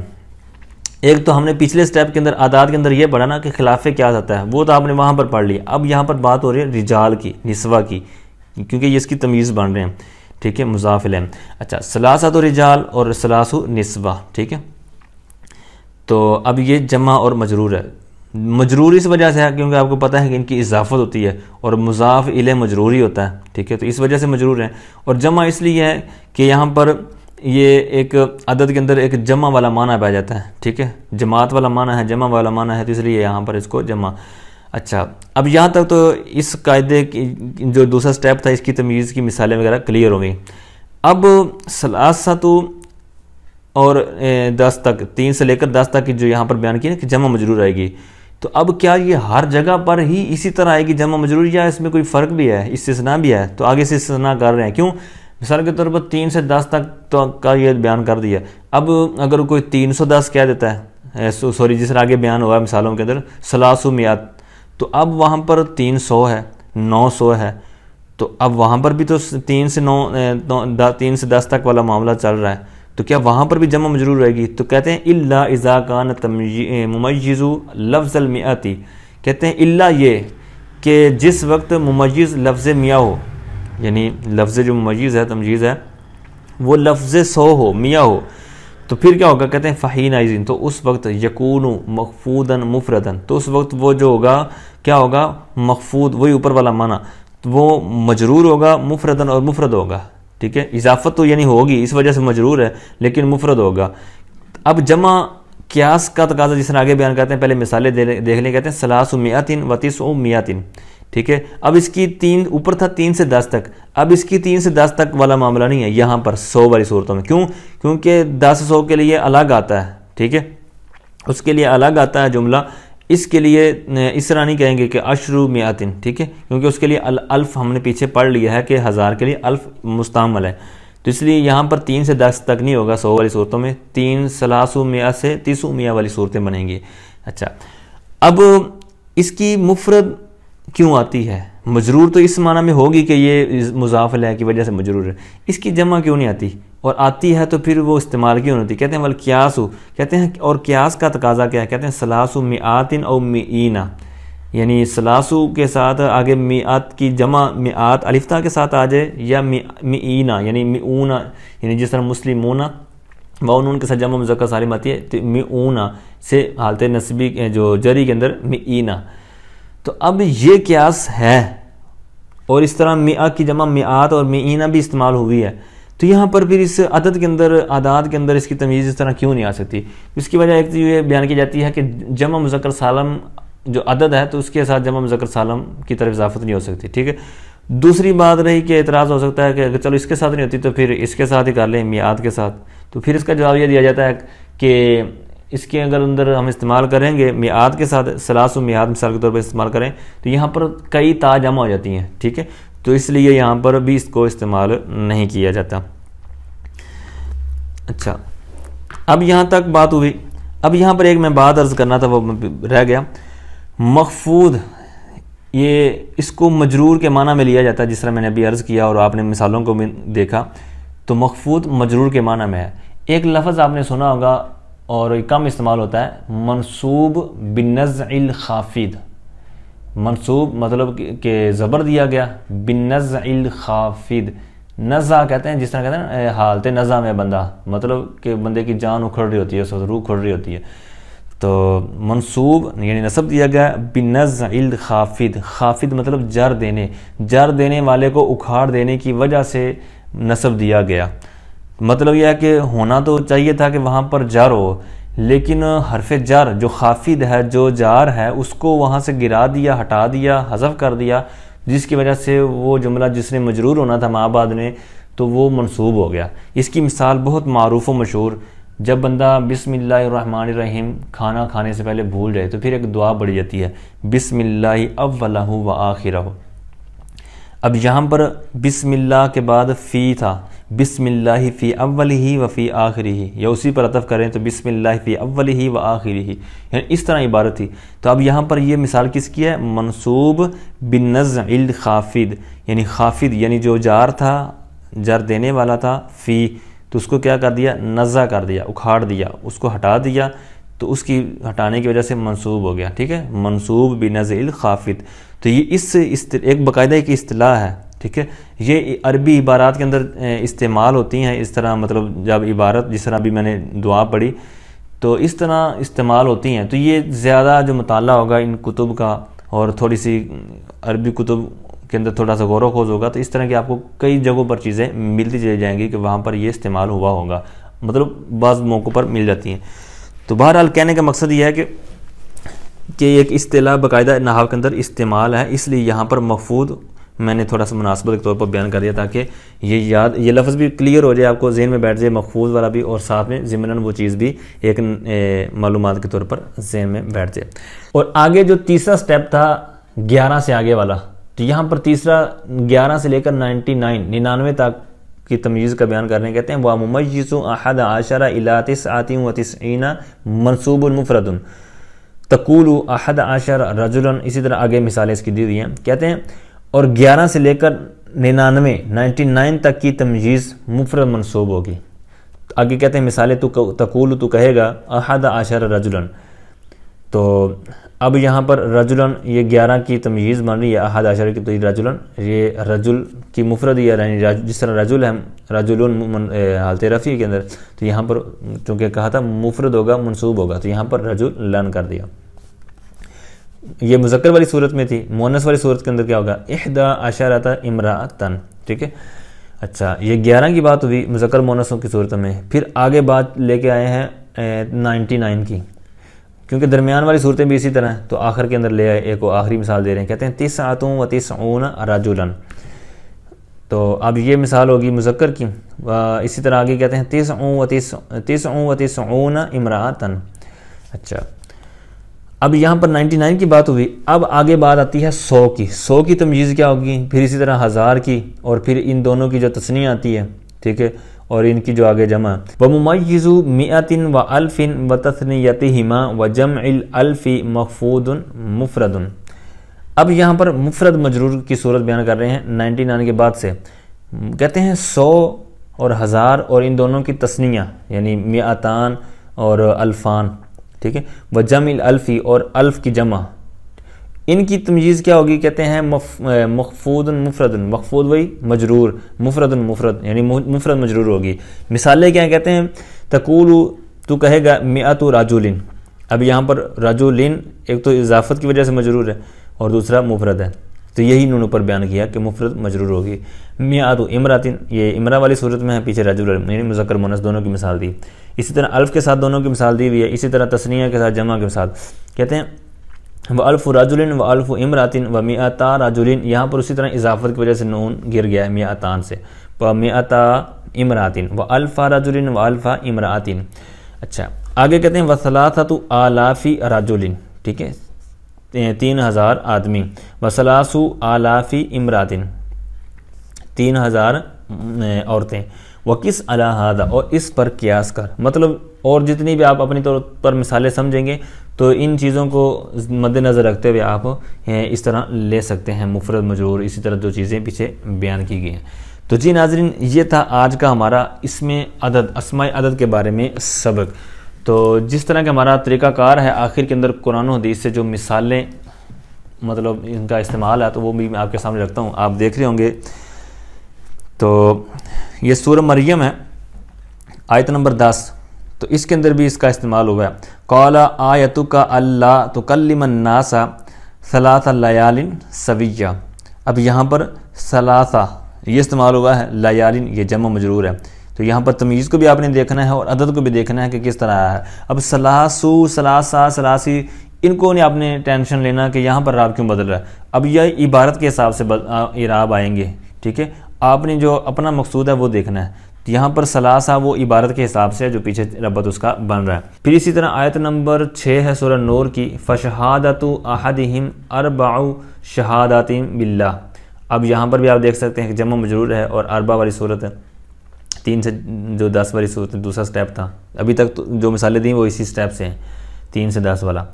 ایک تو ہم نے پچھلے سٹیپ کے اندر اعداد کے اندر یہ پڑھا نا کہ خلافے کیا آتا ہے، وہ تو آپ نے وہاں پر پڑھ لیا، اب یہاں پر بات ہو رہی ہے رجال کی، نسوہ کی، کیونکہ یہ اس کی تمیز بن رہے ہیں، ٹھیک ہے، مضاف الیہ۔ اچھا، ثلاثۃ رجال اور ثلاث نسوہ، ٹھیک ہے، تو اب یہ جمع اور مجرور ہے۔ مجرور اس وجہ سے ہے کیونکہ آپ کو پتہ ہے کہ ان کی اضافت ہوتی ہے اور مضاف الیہ مجرور ہی ہوتا ہے، ٹھیک ہے، تو اس وجہ سے مجرور ہے۔ اور جمع اس لیے ہے کہ یہاں پر یہ ایک عدد کے اندر ایک جمع والا معنی پایا جاتا ہے، ٹھیک ہے، جماعت والا معنی ہے، جمع والا معنی ہے، تو اس لیے یہاں پر اس کو جمع۔ اچھا، اب یہاں تک تو اس قاعدے کی جو دوسرا سٹیپ تھا اس کی تمیز کی مثالیں وغیرہ کلیئر ہو گئی۔ اب ثلاثۃ اور 10 تک، 3 سے لے کر 10 تک کی جو یہاں پر بیان کی نا کہ جمع مجرور آئے گی، تو اب کیا یہ ہر جگہ پر ہی اسی طرح آئے گی جمع مجرور، یا اس میں کوئی فرق بھی ہے، استثناء بھی ہے؟ تو آگے سے استثناء کر رہے ہیں۔ کیوں؟ مثال کے طور پر 3 سے 10 تک تو کا یہ بیان کر دیا، اب اگر کوئی 310 کہہ دیتا ہے، جس طرح آگے بیان ہوا ہے مثالوں کے اندر 300 تو اب وہاں پر 300 ہے، 900 ہے، تو اب وہاں پر بھی تو 3 سے 10 تک والا معاملہ چل رہا ہے، تو کیا وہاں پر بھی جمع مجرور رہے گی؟ تو کہتے ہیں الا اذا کان ممیز لفظ المئات، کہتے ہیں الا یہ کہ جس وقت ممیز لفظ میاں ہو، یعنی لفظ جو ممیز ہے، تمجیز ہے، وہ لفظ 100 ہو، میاں ہو، تو پھر کیا ہوگا؟ کہتے ہیں فحینئذ، تو اس وقت یکون مخفوضا مفردا، تو اس وقت وہ جو ہوگا کیا ہوگا؟ مخفوض، وہی اوپر والا معنی، وہ مجرور ہوگا مفردن اور مفرد ہوگا، ٹھیک ہے، اضافت تو یعنی ہوگی اس وجہ سے مجرور ہے لیکن مفرد ہوگا۔ اب جمع قیاس کا تقاضا جس طرح آگے بیان کرتے ہیں، پہلے مثالیں دیکھ لیں، کہتے ہیں 300 و 900، ٹھیک ہے، اب اس کی 3 اوپر تھا 3 سے 10 تک، اب اس کی 3 سے 10 تک والا معاملہ نہیں ہے یہاں پر 100 والی صورتوں میں۔ کیوں؟ کیونکہ 10 100 کے لیے الگ آتا ہے، ٹھیک ہے، اس کے لیے الگ آتا ہے جملہ، اس کے لیے اس طرح نہیں کہیں گے کہ 10 مئات، ٹھیک ہے، کیونکہ اس کے لیے الف ہم نے پیچھے پڑھ لیا ہے کہ 1000 کے لیے الف مستعمل ہے، تو اس لیے یہاں پر 3 سے 10 تک نہیں ہوگا 100 والی صورتوں میں، 300 سے 300 والی صورتیں بنیں گی۔ اچھا، اب اس کی مفرد کیوں آتی ہے؟ مجرور تو اس معنی میں ہوگی کہ یہ مضاف الیہ کی وجہ سے مجرور ہے، اس کی جمع کیوں نہیں آتی؟ اور آتی ہے تو پھر وہ استعمال کیوں نہیں ہوتی؟ کہتے ہیں والقیاس، کہتے ہیں اور قیاس کا تقاضا کیا ہے؟ کہتے ہیں 300 او مئین، یعنی 300 کے ساتھ آگے میعات کی جمع میعات الف تا کے ساتھ آ جائے، یا مئین یعنی مئون، یعنی جس طرح مسلمون واؤن کے ساتھ جمع مذکر سالم آتی ہے، تو مئون سے حالت نسبی جو جری کے اندر مئین، تو اب یہ قیاس ہے، اور اس طرح مئہ کی جمع میعات اور مئین بھی استعمال ہوئی ہے، تو یہاں پر پھر اس عدد کے اندر، اعداد کے اندر اس کی تمیز اس طرح کیوں نہیں آ سکتی؟ اس کی وجہ ایک تو یہ بیان کی جاتی ہے کہ جمع مذکر سالم جو عدد ہے تو اس کے ساتھ جمع مذکر سالم کی طرف اضافت نہیں ہو سکتی، ٹھیک ہے۔ دوسری بات رہی کہ اعتراض ہو سکتا ہے کہ اگر چلو اس کے ساتھ نہیں ہوتی تو پھر اس کے ساتھ ہی کر لیں، میعاد کے ساتھ، تو پھر اس کا جواب یہ دیا جاتا ہے کہ اس کے اندر ہم استعمال کریں گے میعاد کے ساتھ، 300 میعاد مثال کے طور پر استعمال کریں تو یہاں پر کئی تا جمع ہو جاتی ہیں، ٹھیک ہے، تو اس لیے یہاں پر بھی اس کو استعمال نہیں کیا جاتا۔ اچھا، اب یہاں تک بات ہوئی، اب یہاں پر ایک میں بات عرض کرنا تھا وہ رہ گیا، مخفوض، یہ اس کو مجرور کے معنی میں لیا جاتا ہے، جس طرح میں نے ابھی عرض کیا اور آپ نے مثالوں کو بھی دیکھا، تو مخفوض مجرور کے معنی میں ہے۔ ایک لفظ آپ نے سنا ہوگا اور کم استعمال ہوتا ہے، منصوب بالنزع الخافض، منصوب مطلب کہ زبر دیا گیا، بالنزع الخافض، نزع کہتے ہیں جس طرح کہتے ہیں نا حالت نزع میں بندہ، مطلب کہ بندے کی جان اکھڑ رہی ہوتی ہے، روح کھڑ رہی ہوتی ہے، تو منصوب یعنی نصب دیا گیا بالنزع الخافض، خافض مطلب جر دینے، جر دینے والے کو اکھاڑ دینے کی وجہ سے نصب دیا گیا۔ مطلب یہ ہے کہ ہونا تو چاہیے تھا کہ وہاں پر جر ہو، لیکن حرف جر جو خافض ہے، جو جار ہے، اس کو وہاں سے گرا دیا، ہٹا دیا، حذف کر دیا، جس کی وجہ سے وہ جملہ جس نے مجرور ہونا تھا ماں بعد میں تو وہ منصوب ہو گیا۔ اس کی مثال بہت معروف و مشہور، جب بندہ بسم اللہ الرحمن الرحیم کھانا کھانے سے پہلے بھول جائے تو پھر ایک دعا پڑھی جاتی ہے، بسم اللہ اولہ و آخرہ۔ اب یہاں پر بسم اللہ کے بعد فی تھا، بسم اللہ فی اولہ و فی آخرہ، یا اسی پر عطف کریں تو بسم اللہ فی اولہ و آخرہ، یعنی اس طرح عبارت تھی۔ تو اب یہاں پر یہ مثال کس کی ہے؟ منصوب بالنزع الخافض، یعنی خافض یعنی جو جار تھا، جر دینے والا تھا، فی، تو اس کو کیا کر دیا؟ نزع کر دیا، اکھاڑ دیا، اس کو ہٹا دیا، تو اس کی ہٹانے کی وجہ سے منصوب ہو گیا، ٹھیک ہے، منصوب بنزع الخافض۔ تو یہ اس ایک باقاعدہ ایک اصطلاح ہے، ٹھیک ٹھیک ہے، یہ عربی عبارات کے اندر استعمال ہوتی ہیں اس طرح، مطلب جب عبارت جس طرح ابھی میں نے دعا پڑھی تو اس طرح استعمال ہوتی ہیں. تو یہ زیادہ جو مطالعہ ہوگا ان کتب کا اور تھوڑی سی عربی کتب کے اندر تھوڑا سا غور و خوض ہوگا تو اس طرح کی آپ کو کئی جگہوں پر چیزیں ملتی چلی جائیں گی کہ وہاں پر یہ استعمال ہوا ہوگا، مطلب بعض موقعوں پر مل جاتی ہیں. تو بہرحال کہنے کا مقصد یہ ہے کہ ایک اصطلاح باقاعدہ نحو کے اندر استعمال ہے، اس لیے یہاں پر مخفوض میں نے تھوڑا سا مناسبت کے طور پر بیان کر دیا تاکہ یہ لفظ بھی کلیئر ہو جائے، آپ کو ذہن میں بیٹھ جائے مخفوض والا بھی، اور ساتھ میں ضمناً وہ چیز بھی ایک معلومات کے طور پر ذہن میں بیٹھ جائے. اور آگے جو تیسرا سٹیپ تھا 11 سے آگے والا، تو یہاں پر تیسرا 11 سے لے کر 99 تک کی تمیز کا بیان کرنے کہتے ہیں وَمُمَيِّزُ أَحَدَ عَشَرَ إِلَىٰ 99 منصوب مفرد تقول أحد عشر رجلا. اسی طرح آگے مثالیں اس کی دی ہوئی ہیں. کہتے ہیں اور 11 سے لے کر 99 تک کی تمیز مفرد منصوب ہوگی. آگے کہتے ہیں مثالیں تقول تو کہے گا احد عشر رجلا. تو اب یہاں پر رجلا یہ 11 کی تمیز بن رہی ہے، احد عشر کی، تو یہ رجلا یہ رجل کی مفرد ہے، یعنی جس طرح رجل ہے رجل حالت رفیع کے اندر، تو یہاں پر چونکہ کہا تھا مفرد ہوگا منصوب ہوگا تو یہاں پر رجلن کر دیا. یہ مذکر والی صورت میں تھی. مؤنث والی صورت کے اندر کیا ہوگا 11 امرأتن. ٹھیک ہے، اچھا یہ 11 کی بات ہوئی مذکر مؤنثوں کی صورت میں. پھر آگے بات لے کے آئے ہیں 99 کی، کیونکہ درمیان والی صورتیں بھی اسی طرح ہیں تو آخر کے اندر لے آئے. ایک آخری مثال دے رہے ہیں، کہتے ہیں 99 رجلا. تو اب یہ مثال ہوگی مذکر کی. اسی طرح آگے کہتے ہیں 99 امرأتن. اچھا اب یہاں پر 99 کی بات ہوئی. اب آگے بات آتی ہے 100 کی. 100 کی تمیز کیا ہوگی، پھر اسی طرح 1000 کی، اور پھر ان دونوں کی جو تثنیہ آتی ہے، ٹھیک ہے، اور ان کی جو آگے جمع وَمُمَيِّزُ 100 وَأَلْفٍ وَتَثْنِيَتِهِمَا وَجَمْعِ الْأَلْفِ مَخْفُوضٌ مُفْرَدٌ. اب یہاں پر مفرد مجرور کی صورت بیان کر رہے ہیں 99 کے بعد سے. کہتے ہیں 100 اور 1000 اور ان دونوں کی تثنیہ یعنی 100 اور الفان، ٹھیک ہے، وجمع الالف اور الف کی جمع، ان کی تمیز کیا ہوگی. کہتے ہیں مخفوض مفرد. مخفوض وہی مجرور، مفرد مفرد یعنی مفرد مجرور ہوگی. مثالیں کیا ہیں، کہتے ہیں تقول تو کہے گا 100 رجل. اب یہاں پر رجل ایک تو اضافت کی وجہ سے مجرور ہے اور دوسرا مفرد ہے، تو یہی انہوں نے اوپر بیان کیا کہ مفرد مجرور ہوگی. 100 امراتن یہ امرا والی صورت میں ہے، پیچھے رجل یعنی مذکر مؤنث دونوں کی مثال دی. اسی طرح الف کے ساتھ دونوں کی مثال دی ہوئی ہے. اسی طرح تثنیہ کے ساتھ جمع کے ساتھ کہتے ہیں وَأَلْفُ رَجُلٍ وَأَلْفُ امْرَأَةٍ وَمِئَةَ رَجُلٍ. یہاں پر اسی طرح اضافت کی وجہ سے نون گر گیا ہے 100 سے، وَمِئَةَ امْرَأَةٍ وَأَلْفَ رَجُلٍ وَأَلْفَ امْرَأَةٍ. اچھا آگے کہتے ہیں وَثَلَاثَةُ آلَافِ رَجُلٍ. ٹھیک ہے، 3000 آدمی. وَثَلَاثُ آلَافِ امْرَأَةٍ 3000 عورتیں. وَقِسْ عَلَىٰ هَذَا اور اس پر قیاس کر. مطلب اور جتنی بھی آپ اپنی طور پر مثالیں سمجھیں گے تو ان چیزوں کو مد نظر رکھتے ہوئے آپ اس طرح لے سکتے ہیں مفرد مجرور، اسی طرح جو چیزیں پیچھے بیان کی گئی ہیں. تو جی ناظرین یہ تھا آج کا ہمارا اسم عدد، اسماء عدد کے بارے میں سبق. تو جس طرح کا ہمارا طریقہ کار ہے آخر کے اندر قرآن و حدیث سے جو مثالیں مطلب ان کا استعمال ہے تو وہ بھی میں آپ کے سامنے رکھتا ہوں، آپ دیکھ رہے ہوں گے. تو یہ سورہ مریم ہے آیت نمبر 10، تو اس کے اندر بھی اس کا استعمال ہوا ہے. قَالَ آیَتُكَ أَلَّا تُكَلِّمَ النَّاسَ ثَلَاثَ لَيَالٍ سَوِيًّا. اب یہاں پر ثلاثہ یہ استعمال ہوا ہے، لیالن یہ جمع مجرور ہے. تو یہاں پر تمیز کو بھی آپ نے دیکھنا ہے اور عدد کو بھی دیکھنا ہے کہ کس طرح آیا ہے. اب ثلاثو، ثلاثہ، ثلاثی ان کو نہیں آپ نے ٹینشن لینا کہ یہاں پر اعراب کیوں بدل رہا ہے. اب یہ عبارت کے حساب سے اعراب آئیں گے، ٹھیک ہے، آپ نے جو اپنا مقصود ہے وہ دیکھنا ہے. یہاں پر ثلاثہ وہ عبارت کے حساب سے جو پیچھے ربط اس کا بن رہا ہے. پھر اسی طرح آیت نمبر 6 ہے سورہ نور کی فَشَهَادَةُ أَحَدِهِمْ أَرْبَعُ شَهَادَاتٍ بِاللَّهِ. اب یہاں پر بھی آپ دیکھ سکتے ہیں کہ جمع مجرور ہے اور اربع والی صورت ہے. 3 سے جو 10 والی صورت دوسرا سٹیپ تھا، ابھی تک جو مثالیں دیں وہ اسی سٹیپ سے ہیں 3 سے 10 والا.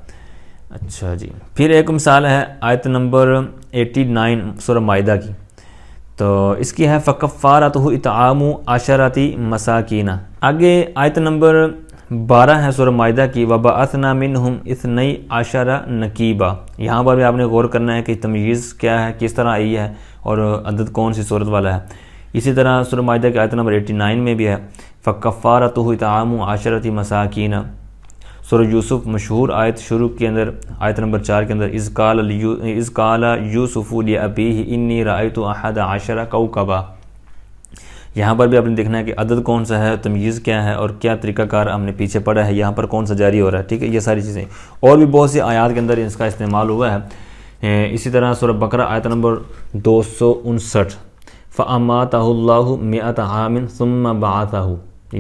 اچھا جی پھر ایک مثال ہے آیت نمبر 89 سورہ مائدہ کی. تو اس کی ہے فَكَفَّارَتُهُ إِطْعَامُ عَشَرَةِ مَسَاكِينَ. آگے آیت نمبر 12 ہے سورہ مائدہ کی وَبَعَثْنَا مِنْهُمْ 12 نَقِيبًا. یہاں پر بھی آپ نے غور کرنا ہے کہ تمیز کیا ہے، کس طرح آئی ہے، اور عدد کون سی صورت والا ہے. اسی طرح سورہ مائدہ کی آیت نمبر 89 میں بھی ہے فَكَفَّارَتُهُ إِطْعَامُ عَشَرَةِ مَسَاكِينَ. سورہ یوسف مشہور آیت شروع کے اندر آیت نمبر 4 کے اندر اِذْ قَالَ يُوسُفُ لِأَبِيهِ إِنِّي رَأَيْتُ أَحَدَ عَشَرَ كَوْكَبًا. یہاں پر بھی آپ نے دیکھنا ہے کہ عدد کون سا ہے, تمییز کیا ہے, اور کیا طریقہ کار ہم نے پیچھے پڑھا ہے, یہاں پر کون سا جاری ہو رہا ہے. ٹھیک ہے, یہ ساری چیزیں اور بھی بہت سی آیات کے اندر اس کا استعمال ہوا ہے. اسی طرح سورہ بقرہ آیت نمبر 259 فَأَمَاتَهُ اللَّهُ مِئَةَ عَامٍ ثُمَّ بَعَثَهُ.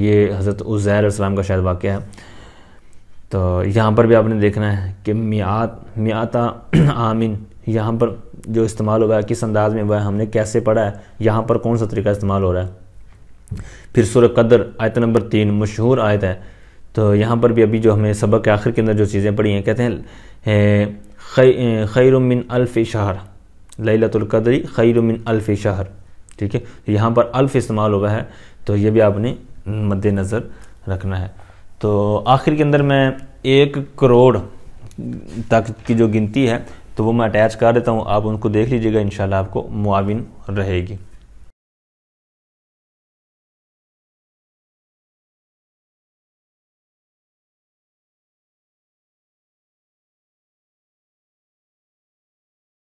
یہ حضرت عزیر علیہ السلام کا شاید واقعہ ہے. تو یہاں پر بھی آپ نے دیکھنا ہے کہ مئات عامن یہاں پر جو استعمال ہوا ہے کس انداز میں ہوا ہے, ہم نے کیسے پڑھا ہے, یہاں پر کون سا طریقہ استعمال ہو رہا ہے. پھر سورہ قدر آیت نمبر 3 مشہور آیت ہے. تو یہاں پر بھی ابھی جو ہمیں سبق کے آخر کے اندر جو چیزیں پڑھی ہیں, کہتے ہیں خیر من الف شہر, لیلۃ القدر خیر من الف شہر. ٹھیک ہے, یہاں پر الف استعمال ہوا ہے, تو یہ بھی آپ نے مد نظر رکھنا ہے. تو آخر کے اندر میں 1 کروڑ تک کی جو گنتی ہے تو وہ میں اٹیچ کر دیتا ہوں, آپ ان کو دیکھ لیجئے گا, انشاءاللہ آپ کو معاون رہے گی.